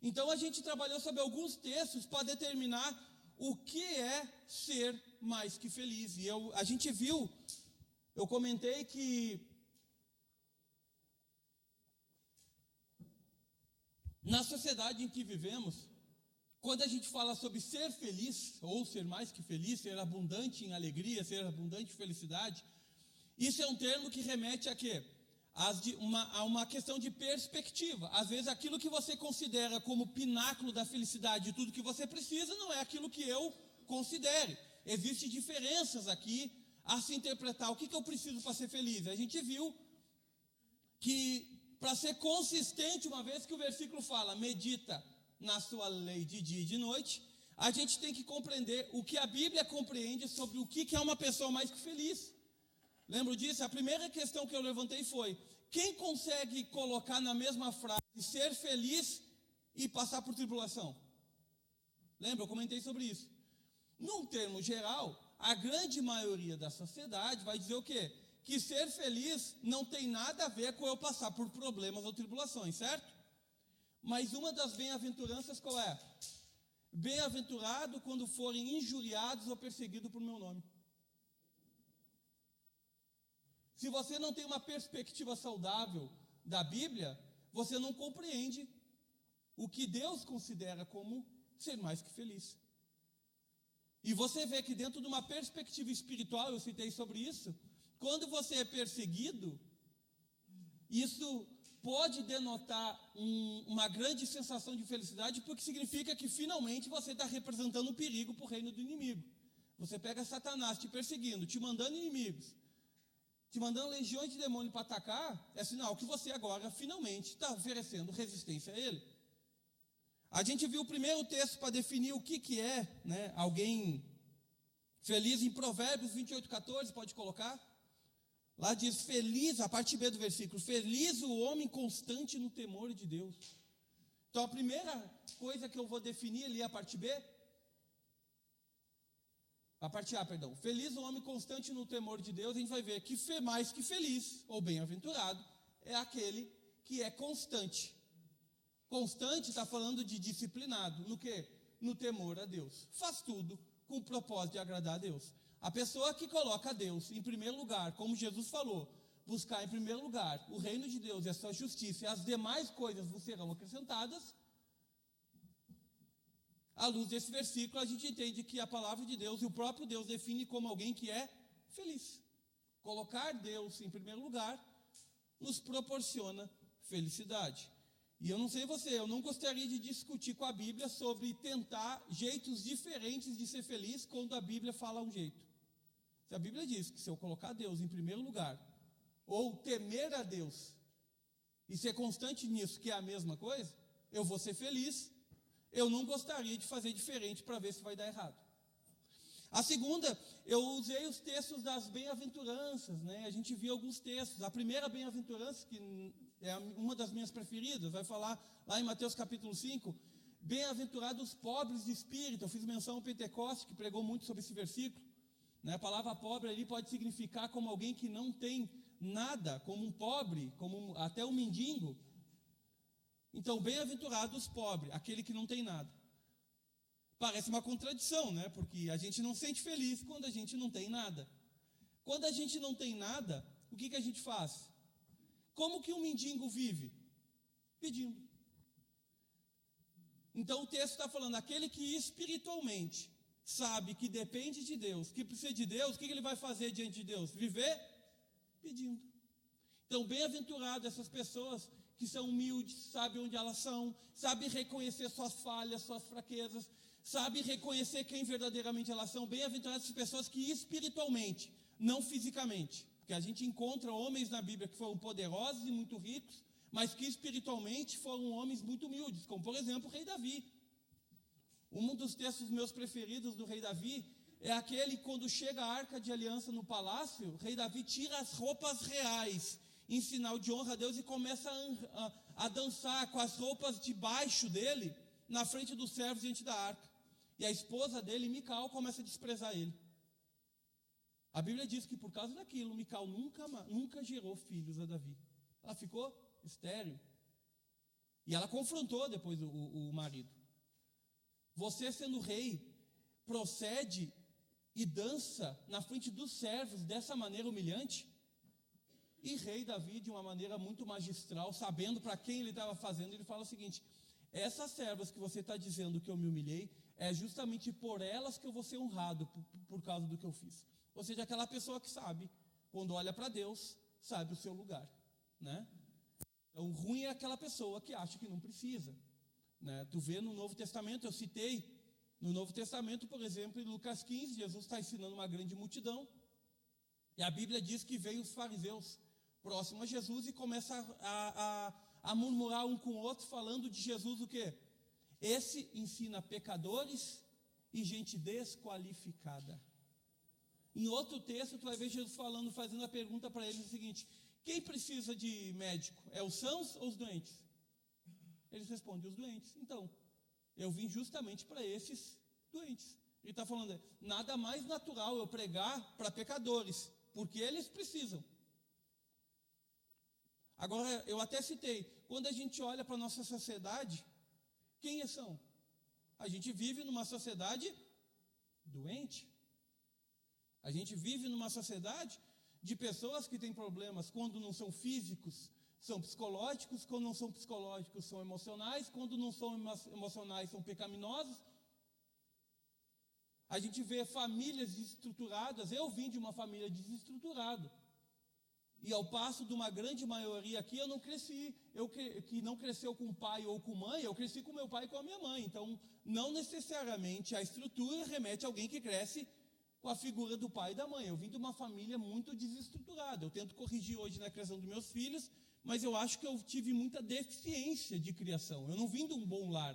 Então a gente trabalhou sobre alguns textos para determinar o que é ser mais que feliz. E a gente viu, eu comentei que na sociedade em que vivemos, quando a gente fala sobre ser feliz, ou ser mais que feliz, ser abundante em alegria, ser abundante em felicidade, isso é um termo que remete a quê? A uma questão de perspectiva. Às vezes aquilo que você considera como pináculo da felicidade, de tudo que você precisa, não é aquilo que eu considere. Existem diferenças aqui a se interpretar. O que eu preciso para ser feliz? A gente viu que para ser consistente, uma vez que o versículo fala, medita na sua lei de dia e de noite, a gente tem que compreender o que a Bíblia compreende sobre o que é uma pessoa mais que feliz. Lembro disso? A primeira questão que eu levantei foi: quem consegue colocar na mesma frase ser feliz e passar por tribulação? Lembra? Eu comentei sobre isso. Num termo geral, a grande maioria da sociedade vai dizer o quê? Que ser feliz não tem nada a ver com eu passar por problemas ou tribulações, certo? Mas uma das bem-aventuranças qual é? Bem-aventurado quando forem injuriados ou perseguidos por meu nome. Se você não tem uma perspectiva saudável da Bíblia, você não compreende o que Deus considera como ser mais que feliz. E você vê que dentro de uma perspectiva espiritual, eu citei sobre isso, quando você é perseguido, isso pode denotar uma grande sensação de felicidade, porque significa que finalmente você está representando um perigo para o reino do inimigo. Você pega Satanás te perseguindo, te mandando inimigos, te mandando legiões de demônios para atacar, é sinal que você agora finalmente está oferecendo resistência a ele. A gente viu o primeiro texto para definir o que é, né, alguém feliz em Provérbios 28:14, pode colocar? Lá diz, feliz, a parte B do versículo, feliz o homem constante no temor de Deus. Então a primeira coisa que eu vou definir ali, a parte B, a parte A, perdão, feliz o homem constante no temor de Deus, a gente vai ver que mais que feliz, ou bem-aventurado, é aquele que é constante. Constante está falando de disciplinado, no quê? No temor a Deus. Faz tudo com o propósito de agradar a Deus. A pessoa que coloca Deus em primeiro lugar, como Jesus falou, buscar em primeiro lugar o reino de Deus e a sua justiça, e as demais coisas vos serão acrescentadas. À luz desse versículo, a gente entende que a palavra de Deus e o próprio Deus define como alguém que é feliz. Colocar Deus em primeiro lugar nos proporciona felicidade. E eu não sei você, eu não gostaria de discutir com a Bíblia sobre tentar jeitos diferentes de ser feliz quando a Bíblia fala um jeito. Se a Bíblia diz que se eu colocar Deus em primeiro lugar, ou temer a Deus, e ser constante nisso, que é a mesma coisa, eu vou ser feliz. Eu não gostaria de fazer diferente para ver se vai dar errado. A segunda, eu usei os textos das bem-aventuranças, né? A gente viu alguns textos. A primeira bem-aventurança, que é uma das minhas preferidas, vai falar lá em Mateus capítulo 5, bem-aventurados os pobres de espírito. Eu fiz menção ao Pentecoste, que pregou muito sobre esse versículo, né? A palavra pobre ali pode significar como alguém que não tem nada, como um pobre, até um mendigo. Então, bem-aventurados os pobres, aquele que não tem nada. Parece uma contradição, né? Porque a gente não se sente feliz quando a gente não tem nada. Quando a gente não tem nada, o que a gente faz? Como que um mendigo vive? Pedindo. Então o texto está falando, aquele que espiritualmente sabe que depende de Deus, que precisa de Deus, o que ele vai fazer diante de Deus? Viver pedindo. Então, bem-aventurado essas pessoas que são humildes, sabem onde elas são, sabem reconhecer suas falhas, suas fraquezas, sabem reconhecer quem verdadeiramente elas são. Bem-aventuradas essas pessoas que espiritualmente, não fisicamente, porque a gente encontra homens na Bíblia que foram poderosos e muito ricos, mas que espiritualmente foram homens muito humildes, como por exemplo o rei Davi. Um dos textos meus preferidos do rei Davi é aquele quando chega a arca de aliança no palácio, o rei Davi tira as roupas reais em sinal de honra a Deus e começa a dançar com as roupas debaixo dele, na frente dos servos diante da arca. E a esposa dele, Mical, começa a desprezar ele. A Bíblia diz que por causa daquilo, Mical nunca gerou filhos a Davi. Ela ficou estéril. E ela confrontou depois o marido. Você, sendo rei, procede e dança na frente dos servos dessa maneira humilhante? E rei Davi, de uma maneira muito magistral, sabendo para quem ele estava fazendo, ele fala o seguinte: essas servas que você está dizendo que eu me humilhei, é justamente por elas que eu vou ser honrado por causa do que eu fiz. Ou seja, aquela pessoa que sabe, quando olha para Deus, sabe o seu lugar, né? Então, ruim é aquela pessoa que acha que não precisa, né? Tu vê no Novo Testamento, eu citei, no Novo Testamento, por exemplo, em Lucas 15, Jesus está ensinando uma grande multidão, e a Bíblia diz que veio os fariseus próximo a Jesus e começa a murmurar um com o outro, falando de Jesus o quê? Esse ensina pecadores e gente desqualificada. Em outro texto, tu vai ver Jesus falando, fazendo a pergunta para eles o seguinte: quem precisa de médico? É os sãos ou os doentes? Eles respondem, os doentes. Então, eu vim justamente para esses doentes. Ele está falando, nada mais natural eu pregar para pecadores, porque eles precisam. Agora, eu até citei, quando a gente olha para a nossa sociedade, quem são? A gente vive numa sociedade doente. A gente vive numa sociedade de pessoas que têm problemas, quando não são físicos, são psicológicos, quando não são psicológicos, são emocionais, quando não são emocionais, são pecaminosos. A gente vê famílias desestruturadas. Eu vim de uma família desestruturada. E ao passo de uma grande maioria aqui, eu não cresci, que não cresceu com pai ou com mãe, eu cresci com meu pai e com a minha mãe. Então, não necessariamente a estrutura remete a alguém que cresce com a figura do pai e da mãe. Eu vim de uma família muito desestruturada. Eu tento corrigir hoje na criação dos meus filhos, mas eu acho que eu tive muita deficiência de criação. Eu não vim de um bom lar.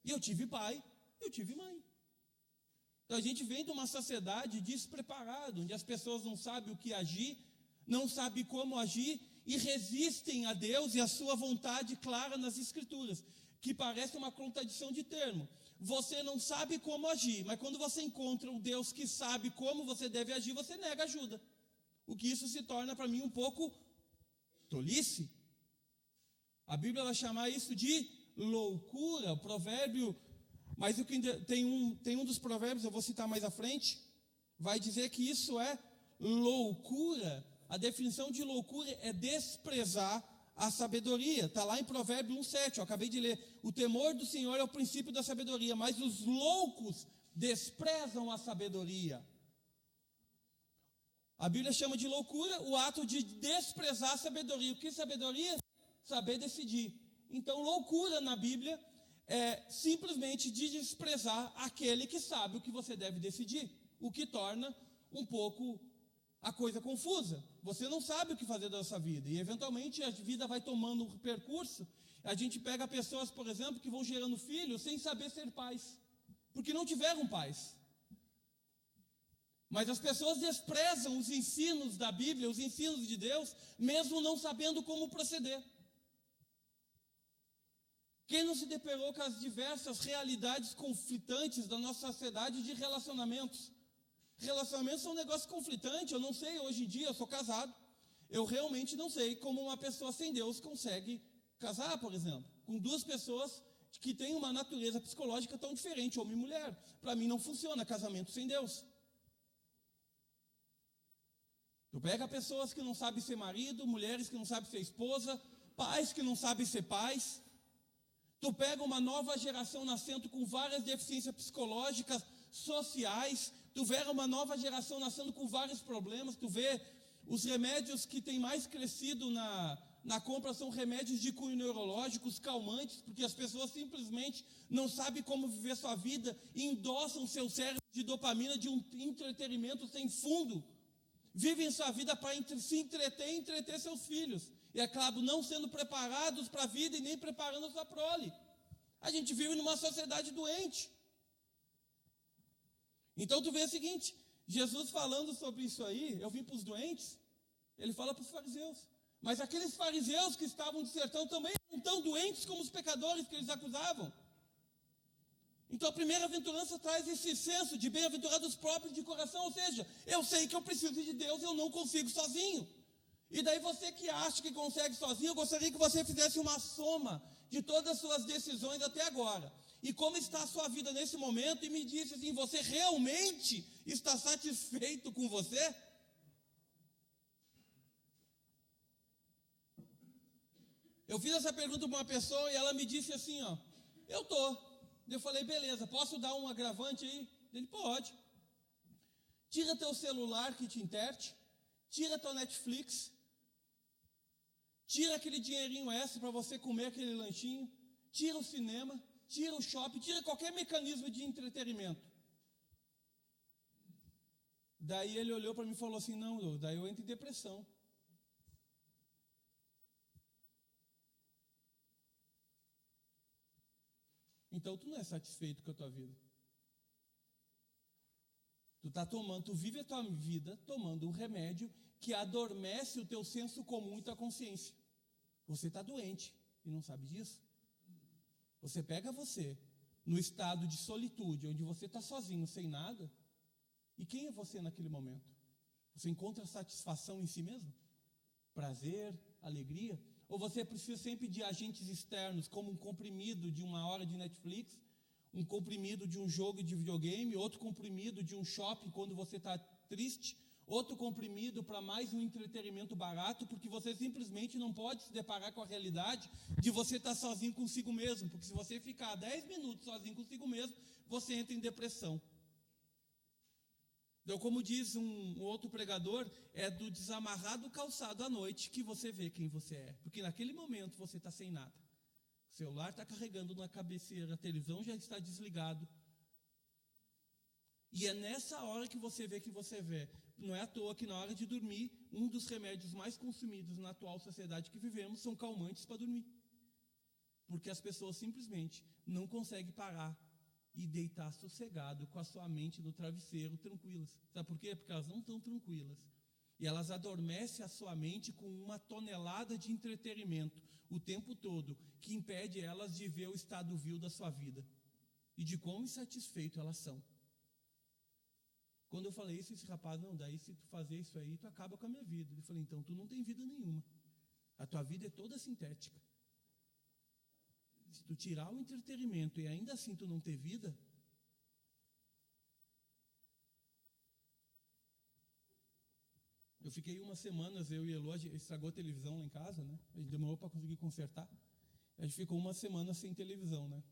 E eu tive pai, eu tive mãe. Então, a gente vem de uma sociedade despreparada, onde as pessoas não sabem o que agir, não sabem como agir e resistem a Deus e a sua vontade clara nas Escrituras, que parece uma contradição de termo. Você não sabe como agir, mas quando você encontra um Deus que sabe como você deve agir, você nega ajuda. O que isso se torna para mim um pouco tolice. A Bíblia vai chamar isso de loucura, o provérbio, mas tem um dos provérbios, eu vou citar mais à frente, vai dizer que isso é loucura. A definição de loucura é desprezar a sabedoria. Está lá em Provérbio 1,7, eu acabei de ler. O temor do Senhor é o princípio da sabedoria, mas os loucos desprezam a sabedoria. A Bíblia chama de loucura o ato de desprezar a sabedoria. O que é sabedoria? Saber decidir. Então, loucura na Bíblia é simplesmente desprezar aquele que sabe o que você deve decidir, o que torna um pouco a coisa confusa. Você não sabe o que fazer da sua vida, e eventualmente a vida vai tomando um percurso. A gente pega pessoas, por exemplo, que vão gerando filhos sem saber ser pais, porque não tiveram pais. Mas as pessoas desprezam os ensinos da Bíblia, os ensinos de Deus, mesmo não sabendo como proceder. Quem não se deparou com as diversas realidades conflitantes da nossa sociedade de relacionamentos? Relacionamentos são um negócio conflitante, eu não sei, hoje em dia eu sou casado, eu realmente não sei como uma pessoa sem Deus consegue casar, por exemplo, com duas pessoas que têm uma natureza psicológica tão diferente, homem e mulher. Para mim não funciona casamento sem Deus. Tu pega pessoas que não sabem ser marido, mulheres que não sabem ser esposa, pais que não sabem ser pais. Tu pega uma nova geração nascendo com várias deficiências psicológicas, sociais. Tu vê uma nova geração nascendo com vários problemas. Tu vê os remédios que têm mais crescido na compra são remédios de cunho neurológico, calmantes, porque as pessoas simplesmente não sabem como viver sua vida e endossam seu cérebro de dopamina de um entretenimento sem fundo. Vivem sua vida para se entreter e entreter seus filhos. E acabam não sendo preparados para a vida e nem preparando a sua prole. A gente vive numa sociedade doente. Então tu vê o seguinte, Jesus falando sobre isso aí, eu vim para os doentes, ele fala para os fariseus. Mas aqueles fariseus que estavam dissertando também eram tão doentes como os pecadores que eles acusavam. Então a primeira aventurança traz esse senso de bem-aventurados próprios de coração, ou seja, eu sei que eu preciso de Deus, eu não consigo sozinho. E daí você que acha que consegue sozinho, eu gostaria que você fizesse uma soma de todas as suas decisões até agora. E como está a sua vida nesse momento e me disse assim, você realmente está satisfeito com você? Eu fiz essa pergunta para uma pessoa e ela me disse assim, ó, eu tô. Eu falei, beleza, posso dar um agravante aí? Ele, pode. Tira teu celular que te interte, tira teu Netflix, tira aquele dinheirinho extra para você comer aquele lanchinho, tira o cinema, tira o shopping, tira qualquer mecanismo de entretenimento. Daí ele olhou para mim e falou assim, não, daí eu entro em depressão. Então tu não é satisfeito com a tua vida. Tu vive a tua vida tomando um remédio que adormece o teu senso comum e tua consciência. Você está doente e não sabe disso. Você pega você no estado de solitude, onde você está sozinho, sem nada, e quem é você naquele momento? Você encontra satisfação em si mesmo? Prazer, alegria? Ou você precisa sempre de agentes externos, como um comprimido de 1 hora de Netflix, um comprimido de um jogo de videogame, outro comprimido de um shopping quando você está triste, outro comprimido para mais um entretenimento barato, porque você simplesmente não pode se deparar com a realidade de você estar sozinho consigo mesmo, porque se você ficar 10 minutos sozinho consigo mesmo, você entra em depressão. Então, como diz um outro pregador, é do desamarrar do calçado à noite que você vê quem você é. Porque naquele momento você está sem nada. O celular está carregando na cabeceira, a televisão já está desligado. E é nessa hora que você vê que você vê. Não é à toa que na hora de dormir, um dos remédios mais consumidos na atual sociedade que vivemos são calmantes para dormir. Porque as pessoas simplesmente não conseguem parar e deitar sossegado com a sua mente no travesseiro, tranquilas. Sabe por quê? Porque elas não estão tranquilas. E elas adormecem a sua mente com uma tonelada de entretenimento o tempo todo, que impede elas de ver o estado vil da sua vida e de quão insatisfeitos elas são. Quando eu falei isso, esse rapaz, não, daí se tu fazer isso aí, tu acaba com a minha vida. Eu falei, então tu não tem vida nenhuma. A tua vida é toda sintética. Se tu tirar o entretenimento e ainda assim tu não ter vida, eu fiquei umas semanas, eu e Elô, estragou a televisão lá em casa, né? A gente demorou para conseguir consertar. A gente ficou uma semana sem televisão, né?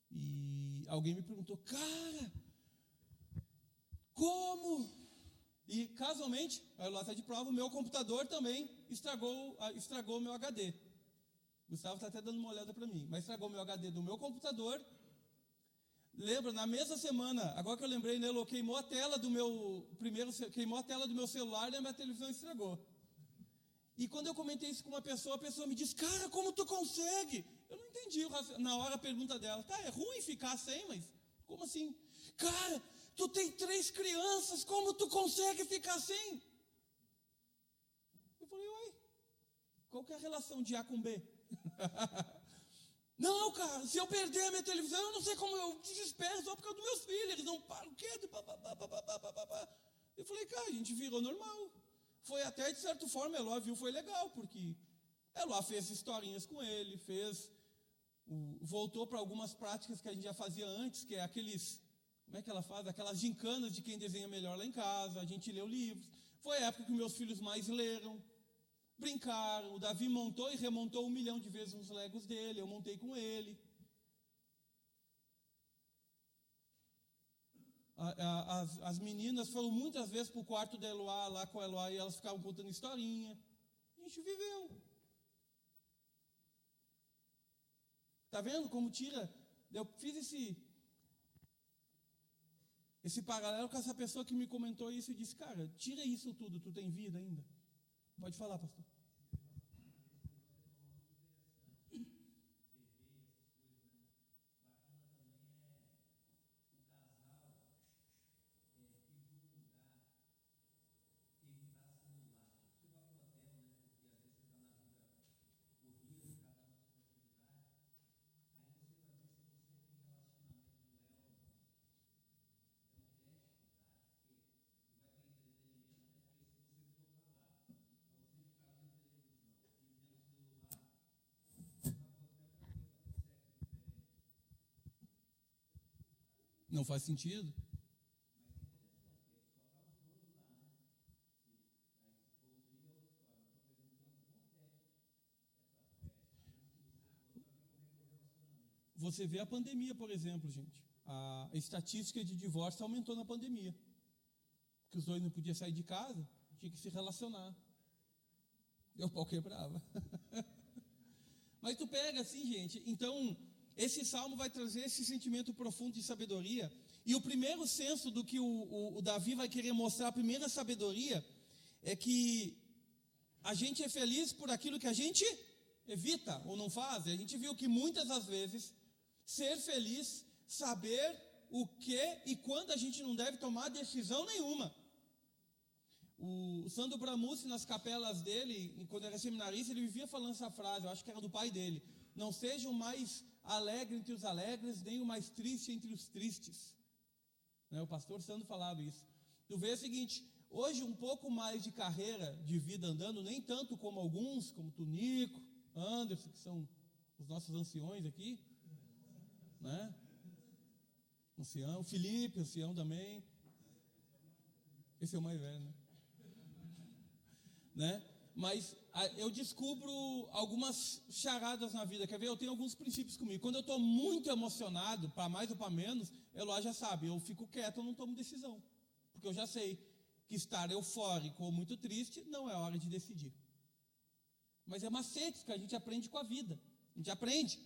E alguém me perguntou, cara, como? E casualmente, a Elô está de prova, o meu computador também estragou o meu HD. Gustavo está até dando uma olhada para mim, mas estragou meu HD do meu computador. Lembra, na mesma semana, agora que eu lembrei, né, queimou a tela do meu celular e a minha televisão estragou. E quando eu comentei isso com uma pessoa, a pessoa me disse, cara, como tu consegue? Eu não entendi na hora a pergunta dela. Tá, é ruim ficar sem, mas como assim? Cara, tu tem 3 crianças, como tu consegue ficar sem? Eu falei, uai, qual que é a relação de A com B? Não, cara, se eu perder a minha televisão, eu não sei como, eu desespero só por causa dos meus filhos, eles não param quieto. Eu falei, cara, a gente virou normal. Foi até, de certa forma, Eloá viu, foi legal, porque Eloá fez historinhas com ele, voltou para algumas práticas que a gente já fazia antes, que é aqueles, como é que ela faz? Aquelas gincanas de quem desenha melhor lá em casa, a gente leu livros. Foi a época que meus filhos mais leram, brincaram, o Davi montou e remontou 1 milhão de vezes os Legos dele, eu montei com ele. As meninas foram muitas vezes para o quarto da Eloá, lá com a Eloá, e elas ficavam contando historinha. A gente viveu. Está vendo como tira? Eu fiz esse paralelo com essa pessoa que me comentou isso e disse, cara, tira isso tudo, tu tem vida ainda? Pode falar, pastor. Não faz sentido? Você vê a pandemia, por exemplo, gente. A estatística de divórcio aumentou na pandemia. Porque os dois não podiam sair de casa, tinha que se relacionar. Deu pau quebrava. Mas tu pega assim, gente, então, esse salmo vai trazer esse sentimento profundo de sabedoria. E o primeiro senso do que o Davi vai querer mostrar, a primeira sabedoria, é que a gente é feliz por aquilo que a gente evita ou não faz. A gente viu que muitas das vezes, ser feliz, saber o que e quando a gente não deve tomar decisão nenhuma. O Sandro Bramucci, nas capelas dele, quando era seminarista, ele vivia falando essa frase, eu acho que era do pai dele: não seja o mais alegre entre os alegres, nem o mais triste entre os tristes. O pastor Sandro falava isso. Tu vê o seguinte, hoje um pouco mais de carreira, de vida andando, nem tanto como alguns, como tu, Nico, Anderson, que são os nossos anciões aqui, né? Ancião, Felipe, ancião também. Esse é o mais velho, né? Mas eu descubro algumas charadas na vida. Quer ver? Eu tenho alguns princípios comigo. Quando eu estou muito emocionado, para mais ou para menos, Eloá já sabe, eu fico quieto, eu não tomo decisão. Porque eu já sei que estar eufórico ou muito triste não é hora de decidir. Mas é macetes que a gente aprende com a vida. A gente aprende.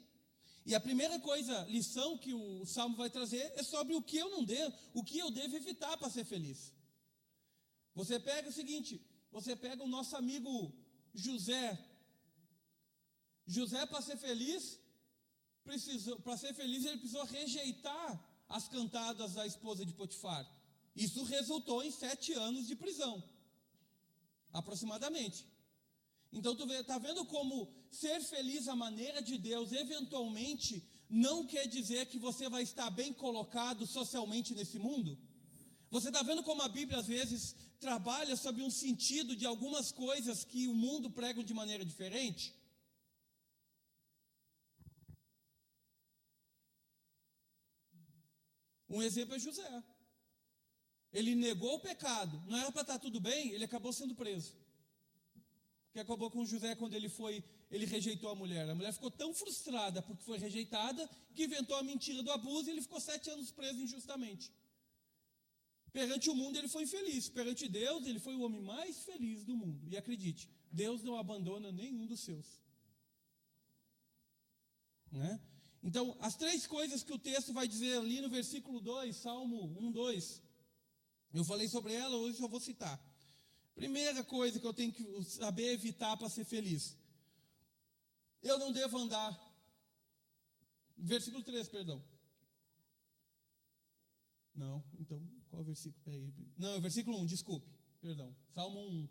E a primeira lição que o Salmo vai trazer é sobre o que eu não devo, o que eu devo evitar para ser feliz. Você pega o seguinte, você pega o nosso amigo José. José, para ser feliz, ele precisou rejeitar as cantadas da esposa de Potifar. Isso resultou em 7 anos de prisão, aproximadamente. Então tu está vendo como ser feliz à maneira de Deus, eventualmente, não quer dizer que você vai estar bem colocado socialmente nesse mundo? Você está vendo como a Bíblia às vezes trabalha sobre um sentido de algumas coisas que o mundo prega de maneira diferente? Um exemplo é José. Ele negou o pecado, não era para estar tudo bem, ele acabou sendo preso. O que acabou com José quando ele rejeitou a mulher? A mulher ficou tão frustrada porque foi rejeitada, que inventou a mentira do abuso e ele ficou 7 anos preso injustamente. Perante o mundo ele foi infeliz, perante Deus ele foi o homem mais feliz do mundo. E acredite, Deus não abandona nenhum dos seus. Né? Então, as 3 coisas que o texto vai dizer ali no versículo 2, Salmo 1, 2, eu falei sobre ela, hoje eu vou citar. Primeira coisa que eu tenho que saber evitar para ser feliz. Eu não devo andar. Versículo 3, perdão. Não, então, qual é o versículo? Peraí. Não, é o versículo 1, desculpe, perdão. Salmo 1.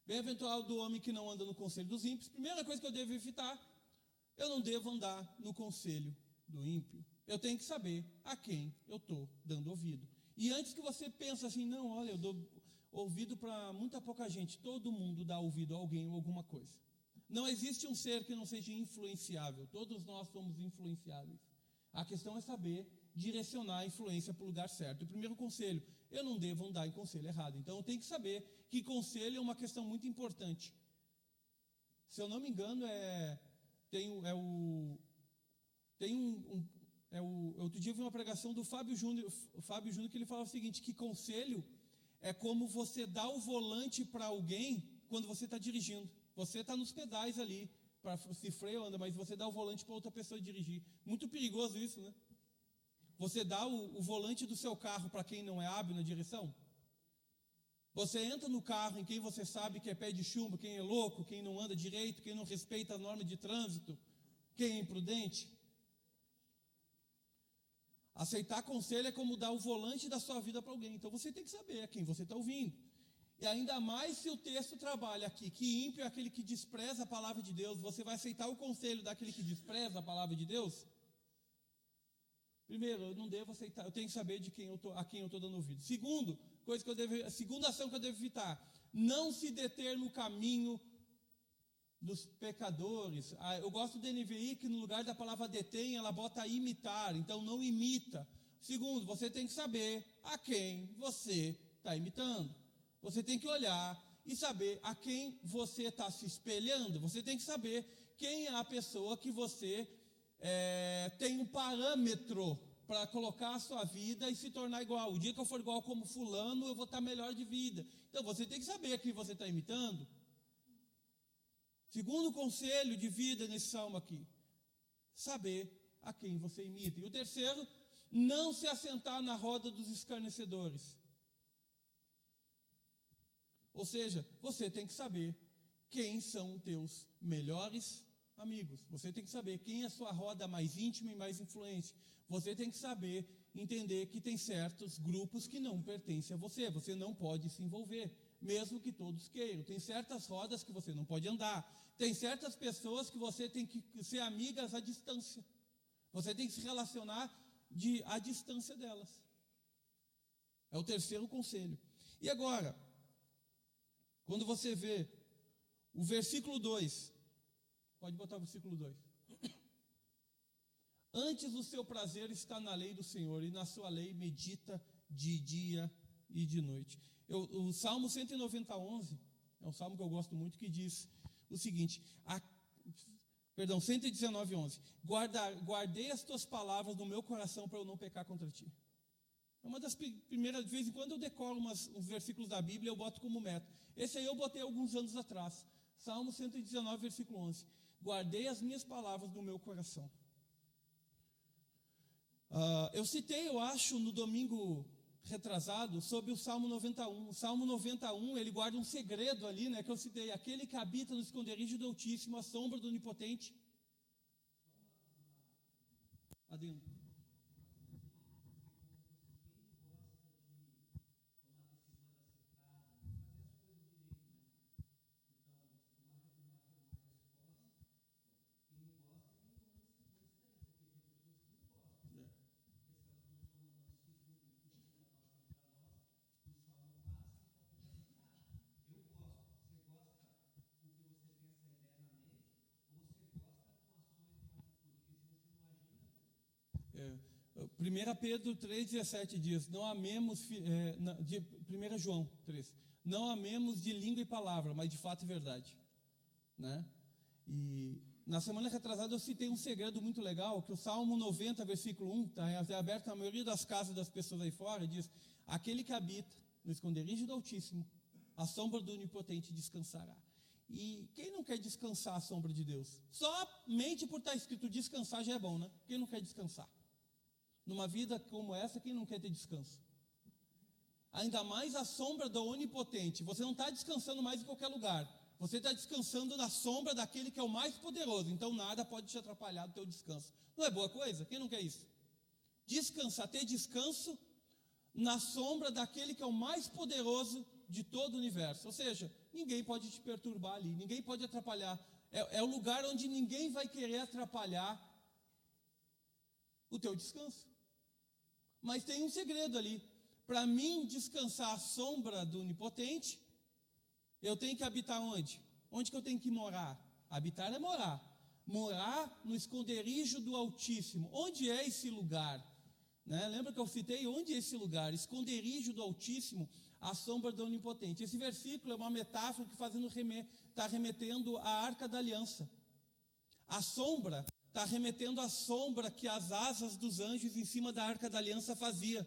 Bem-aventurado do homem que não anda no conselho dos ímpios. Primeira coisa que eu devo evitar, eu não devo andar no conselho do ímpio. Eu tenho que saber a quem eu estou dando ouvido. E antes que você pense assim, não, olha, eu dou ouvido para muita pouca gente. Todo mundo dá ouvido a alguém ou alguma coisa. Não existe um ser que não seja influenciável. Todos nós somos influenciáveis. A questão é saber direcionar a influência para o lugar certo. O primeiro conselho, eu não devo andar em conselho errado. Então eu tenho que saber que conselho é uma questão muito importante. Se eu não me engano, outro dia eu vi uma pregação do Fábio Júnior, que ele falava o seguinte, que conselho é como você dá o volante para alguém quando você está dirigindo. Você está nos pedais ali, para se freia ou anda, mas você dá o volante para outra pessoa dirigir. Muito perigoso isso, né? Você dá o volante do seu carro para quem não é hábil na direção. Você entra no carro em quem você sabe que é pé de chumbo, quem é louco, quem não anda direito, quem não respeita a norma de trânsito, quem é imprudente. Aceitar conselho é como dar o volante da sua vida para alguém. Então você tem que saber a quem você está ouvindo. E ainda mais se o texto trabalha aqui, que ímpio é aquele que despreza a palavra de Deus. Você vai aceitar o conselho daquele que despreza a palavra de Deus? Primeiro, eu não devo aceitar, eu tenho que saber a quem eu estou dando ouvido. Segunda ação que eu devo evitar, não se deter no caminho dos pecadores. Eu gosto do NVI que no lugar da palavra detém, ela bota imitar, então não imita. Segundo, você tem que saber a quem você está imitando. Você tem que olhar e saber a quem você está se espelhando. Você tem que saber quem é a pessoa que você tem um parâmetro para colocar a sua vida e se tornar igual. O dia que eu for igual como fulano, eu vou estar melhor de vida. Então você tem que saber a quem você está imitando. Segundo conselho de vida nesse salmo aqui, saber a quem você imita. E o terceiro, não se assentar na roda dos escarnecedores. Ou seja, você tem que saber quem são teus melhores amigos. Você tem que saber quem é a sua roda mais íntima e mais influente. Você tem que saber, entender que tem certos grupos que não pertencem a você. Você não pode se envolver, mesmo que todos queiram. Tem certas rodas que você não pode andar. Tem certas pessoas que você tem que ser amigas à distância. Você tem que se relacionar à distância delas. É o terceiro conselho. E agora, quando você vê o versículo 2, pode botar o versículo 2. Antes o seu prazer está na lei do Senhor, e na sua lei medita de dia e de noite. O Salmo 190:11, é um salmo que eu gosto muito, que diz o seguinte, 119:11, guardei as tuas palavras no meu coração para eu não pecar contra ti. É uma das primeiras, de vez em quando eu decoro uns versículos da Bíblia, eu boto como meta. Esse aí eu botei alguns anos atrás. Salmo 119, versículo 11. Guardei as minhas palavras no meu coração. Eu citei, eu acho, no domingo retrasado, sobre o Salmo 91. O Salmo 91, ele guarda um segredo ali, né, que eu citei. Aquele que habita no esconderijo do Altíssimo, a sombra do Onipotente. Adendo. É, 1 Pedro 3,17 diz, não amemos, 1 João 3, não amemos de língua e palavra, mas de fato e verdade, né? E na semana retrasada eu citei um segredo muito legal, que o Salmo 90, versículo 1, está aberto na maioria das casas das pessoas aí fora, diz, aquele que habita no esconderijo do Altíssimo, a sombra do Onipotente descansará. E quem não quer descansar à sombra de Deus? Somente por estar escrito descansar já é bom, né? Quem não quer descansar? Numa vida como essa, quem não quer ter descanso? Ainda mais a sombra do Onipotente. Você não está descansando mais em qualquer lugar. Você está descansando na sombra daquele que é o mais poderoso. Então nada pode te atrapalhar do teu descanso. Não é boa coisa? Quem não quer isso? Descansar, ter descanso na sombra daquele que é o mais poderoso de todo o universo. Ou seja, ninguém pode te perturbar ali, ninguém pode atrapalhar. É o lugar onde ninguém vai querer atrapalhar o teu descanso. Mas tem um segredo ali. Para mim descansar à sombra do Onipotente, eu tenho que habitar onde? Onde que eu tenho que morar? Habitar é morar. Morar no esconderijo do Altíssimo. Onde é esse lugar? Né? Lembra que eu citei? Onde é esse lugar? Esconderijo do Altíssimo, à sombra do Onipotente. Esse versículo é uma metáfora que está remetendo à Arca da Aliança. A sombra está remetendo à sombra que as asas dos anjos em cima da Arca da Aliança fazia.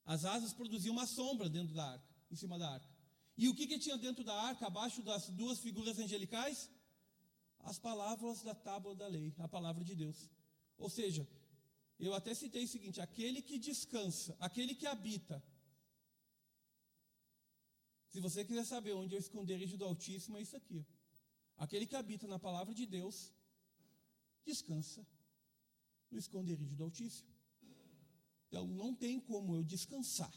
As asas produziam uma sombra dentro da arca, em cima da arca. E o que tinha dentro da arca, abaixo das duas figuras angelicais? As palavras da tábua da lei, a palavra de Deus. Ou seja, eu até citei o seguinte: aquele que descansa, aquele que habita. Se você quiser saber onde é o esconderijo do Altíssimo, é isso aqui. Aquele que habita na palavra de Deus, descansa no esconderijo do Altíssimo. Então, não tem como eu descansar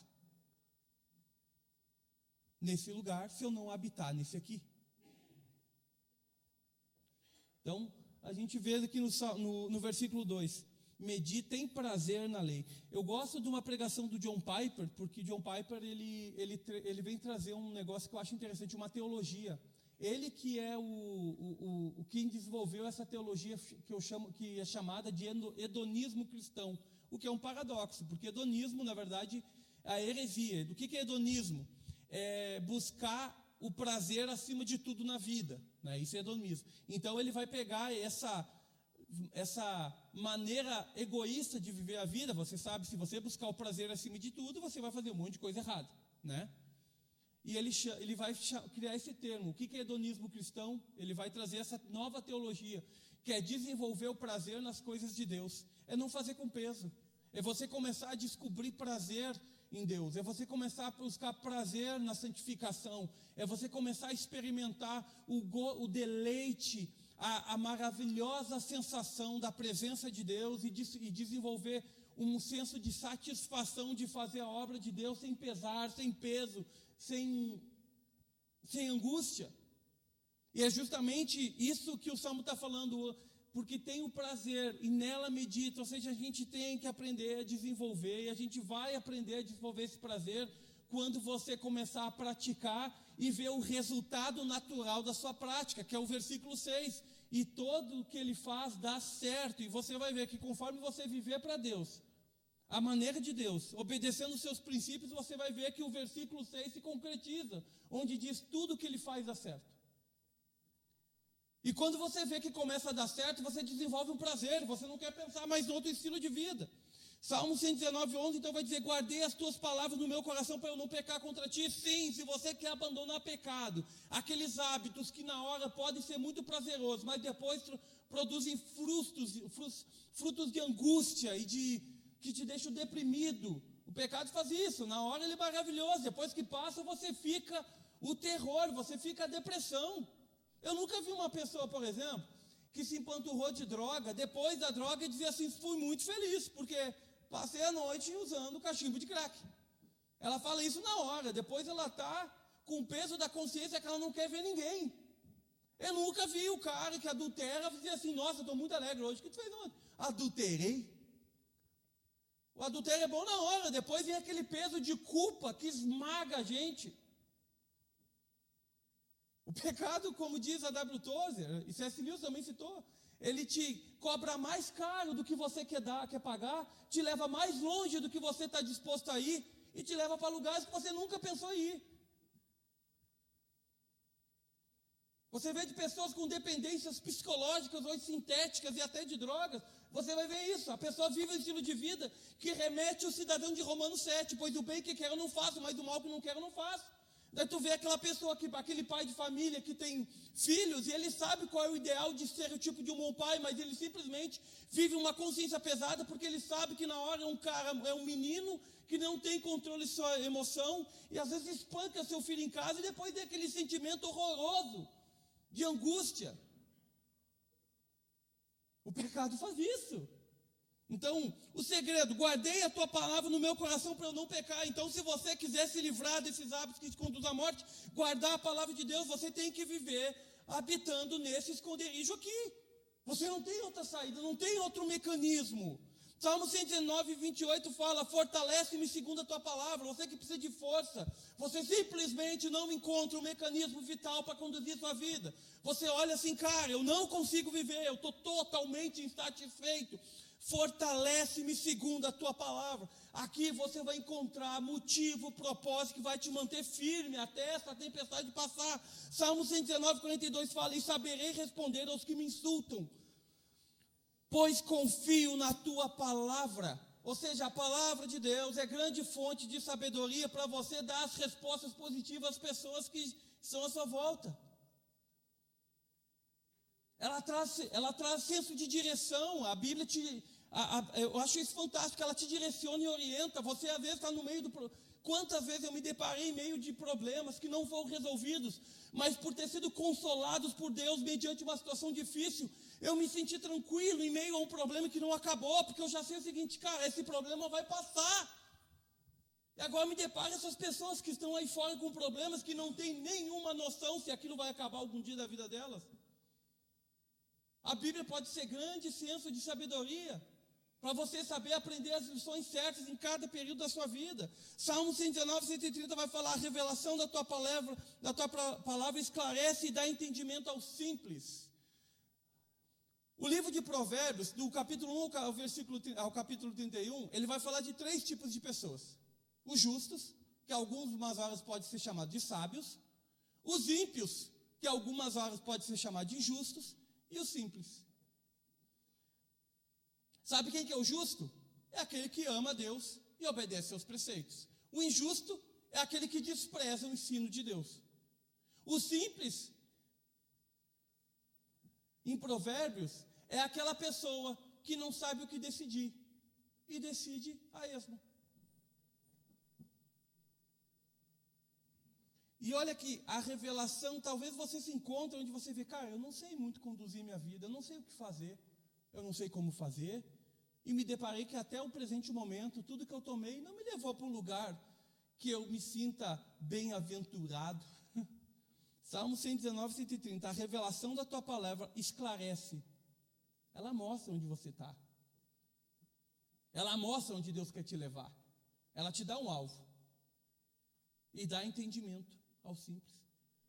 nesse lugar se eu não habitar nesse aqui. Então, a gente vê aqui no versículo 2, meditem prazer na lei. Eu gosto de uma pregação do John Piper, porque John Piper ele vem trazer um negócio que eu acho interessante, uma teologia. Ele que é quem desenvolveu essa teologia que é chamada de hedonismo cristão. O que é um paradoxo, porque hedonismo, na verdade, é a heresia. Do que é hedonismo? É buscar o prazer acima de tudo na vida, né? Isso é hedonismo. Então ele vai pegar essa maneira egoísta de viver a vida. Você sabe, se você buscar o prazer acima de tudo, você vai fazer um monte de coisa errada, né? E ele vai criar esse termo. O que é hedonismo cristão? Ele vai trazer essa nova teologia, que é desenvolver o prazer nas coisas de Deus. É não fazer com peso. É você começar a descobrir prazer em Deus. É você começar a buscar prazer na santificação. É você começar a experimentar o deleite, a maravilhosa sensação da presença de Deus e desenvolver um senso de satisfação de fazer a obra de Deus sem pesar, sem peso, sem angústia. E é justamente isso que o Salmo está falando, porque tem o prazer e nela medita. Ou seja, a gente tem que aprender a desenvolver, e a gente vai aprender a desenvolver esse prazer quando você começar a praticar e ver o resultado natural da sua prática, que é o versículo 6. E todo o que ele faz dá certo, e você vai ver que conforme você viver para Deus, a maneira de Deus, obedecendo os seus princípios, você vai ver que o versículo 6 se concretiza, onde diz tudo o que ele faz dá certo. E quando você vê que começa a dar certo, você desenvolve um prazer, você não quer pensar mais em outro estilo de vida. Salmo 119:11, então vai dizer: guardei as tuas palavras no meu coração para eu não pecar contra ti. Sim, se você quer abandonar pecado, aqueles hábitos que na hora podem ser muito prazerosos, mas depois produzem frutos de angústia e que te deixam deprimido. O pecado faz isso, na hora ele é maravilhoso, depois que passa você fica o terror, você fica a depressão. Eu nunca vi uma pessoa, por exemplo, que se empanturrou de droga, depois da droga dizia assim: fui muito feliz, porque passei a noite usando cachimbo de crack. Ela fala isso na hora, depois ela está com o peso da consciência que ela não quer ver ninguém. Eu nunca vi o cara que adultera dizer assim: nossa, estou muito alegre hoje. O que tu fez ontem? Adulterei. O adultério é bom na hora, depois vem aquele peso de culpa que esmaga a gente. O pecado, como diz a W. Tozer, e C.S. Lewis também citou, ele te cobra mais caro do que você quer pagar, te leva mais longe do que você está disposto a ir, e te leva para lugares que você nunca pensou em ir. Você vê de pessoas com dependências psicológicas ou sintéticas e até de drogas, você vai ver isso. A pessoa vive um estilo de vida que remete o cidadão de Romanos 7, pois o bem que quero eu não faço, mas o mal que não quero eu não faço. Daí tu vê aquela pessoa, aquele pai de família que tem filhos, e ele sabe qual é o ideal de ser o tipo de um bom pai, mas ele simplesmente vive uma consciência pesada, porque ele sabe que na hora é um menino que não tem controle de sua emoção, e às vezes espanca seu filho em casa, e depois tem aquele sentimento horroroso de angústia. O pecado faz isso. Então, o segredo, guardei a tua palavra no meu coração para eu não pecar. Então, se você quiser se livrar desses hábitos que te conduzem à morte, guardar a palavra de Deus, você tem que viver habitando nesse esconderijo aqui. Você não tem outra saída, não tem outro mecanismo. Salmo 119, 28 fala, fortalece-me segundo a tua palavra. Você que precisa de força, você simplesmente não encontra um mecanismo vital para conduzir sua vida. Você olha assim, cara, eu não consigo viver, eu estou totalmente insatisfeito. Fortalece-me segundo a tua palavra. Aqui você vai encontrar motivo, propósito que vai te manter firme até essa tempestade passar. Salmo 119, 42 fala, e saberei responder aos que me insultam, pois confio na tua palavra. Ou seja, a palavra de Deus é grande fonte de sabedoria para você dar as respostas positivas às pessoas que estão à sua volta. Ela traz senso de direção. A Bíblia eu acho isso fantástico, ela te direciona e orienta. Você às vezes está no meio Quantas vezes eu me deparei em meio de problemas que não foram resolvidos, mas por ter sido consolados por Deus mediante uma situação difícil, eu me senti tranquilo em meio a um problema que não acabou, porque eu já sei o seguinte, cara, esse problema vai passar. E agora me deparo essas pessoas que estão aí fora com problemas que não têm nenhuma noção se aquilo vai acabar algum dia da vida delas. A Bíblia pode ser grande senso de sabedoria, para você saber aprender as lições certas em cada período da sua vida. Salmo 119, 130 vai falar, a revelação da tua palavra esclarece e dá entendimento aos simples. O livro de Provérbios, do capítulo 1 ao capítulo 31, ele vai falar de 3 tipos de pessoas. Os justos, que algumas horas pode ser chamado de sábios. Os ímpios, que algumas horas pode ser chamado de injustos. E os simples. Sabe quem que é o justo? É aquele que ama a Deus e obedece aos preceitos. O injusto é aquele que despreza o ensino de Deus. O simples, em Provérbios, é aquela pessoa que não sabe o que decidir e decide a esmo. E olha aqui, a revelação, talvez você se encontre onde você vê, cara, eu não sei muito conduzir minha vida, eu não sei o que fazer, eu não sei como fazer, e me deparei que até o presente momento, tudo que eu tomei não me levou para um lugar que eu me sinta bem-aventurado. Salmo 119, 130, a revelação da tua palavra esclarece, ela mostra onde você está, ela mostra onde Deus quer te levar, ela te dá um alvo, e dá entendimento ao simples.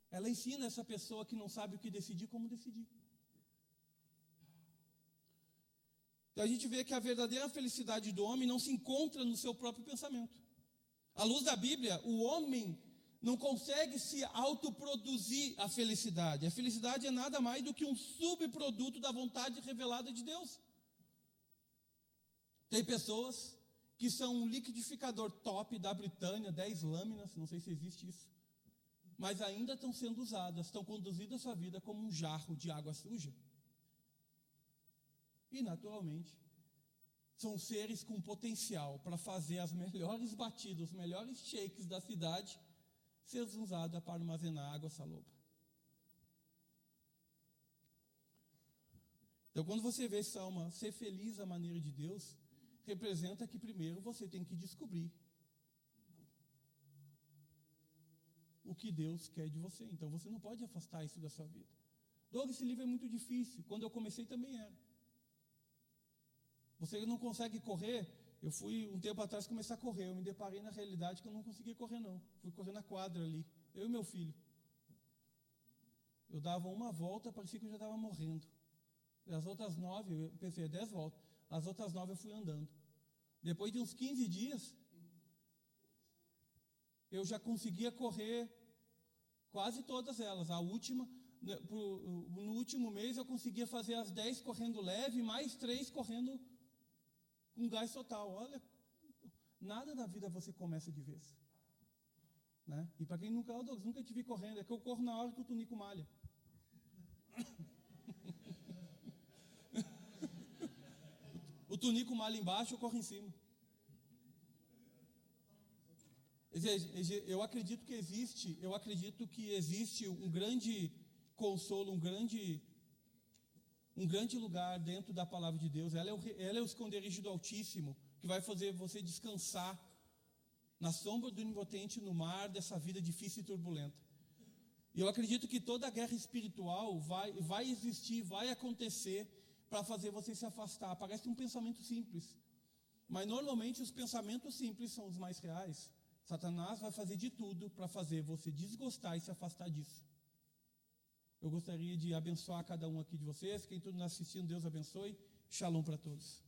Ela ensina essa pessoa que não sabe o que decidir, como decidir. Então a gente vê que a verdadeira felicidade do homem não se encontra no seu próprio pensamento. À luz da Bíblia, o homem não consegue se autoproduzir a felicidade. A felicidade é nada mais do que um subproduto da vontade revelada de Deus. Tem pessoas que são um liquidificador top da Britânia, 10 lâminas, não sei se existe isso, mas ainda estão sendo usadas, estão conduzindo a sua vida como um jarro de água suja. E, naturalmente, são seres com potencial para fazer as melhores batidas, os melhores shakes da cidade, ser usados para armazenar água salobra. Então, quando você vê Salmo, ser feliz à maneira de Deus, representa que primeiro você tem que descobrir o que Deus quer de você. Então você não pode afastar isso da sua vida. Douglas, esse livro é muito difícil. Quando eu comecei também era. Você não consegue correr. Eu fui um tempo atrás começar a correr. Eu me deparei na realidade que eu não conseguia correr não. Fui correr na quadra ali. Eu e meu filho. Eu dava uma volta, parecia que eu já estava morrendo. E as outras 9, eu pensei, 10 voltas. As outras 9 eu fui andando. Depois de uns 15 dias, eu já conseguia correr quase todas elas. A última, no último mês, eu conseguia fazer as 10 correndo leve, mais 3 correndo com gás total. Olha, nada na vida você começa de vez. Né? E para quem nunca te vi correndo, é que eu corro na hora que o tunico malha. O tunico malha embaixo, eu corro em cima. Eu acredito que existe um grande consolo, um grande lugar dentro da palavra de Deus. Ela é o esconderijo do Altíssimo, que vai fazer você descansar na sombra do Onipotente, no mar dessa vida difícil e turbulenta. E eu acredito que toda a guerra espiritual vai existir, vai acontecer para fazer você se afastar. Parece um pensamento simples, mas normalmente os pensamentos simples são os mais reais. Satanás vai fazer de tudo para fazer você desgostar e se afastar disso. Eu gostaria de abençoar cada um aqui de vocês. Quem está nos assistindo, Deus abençoe. Shalom para todos.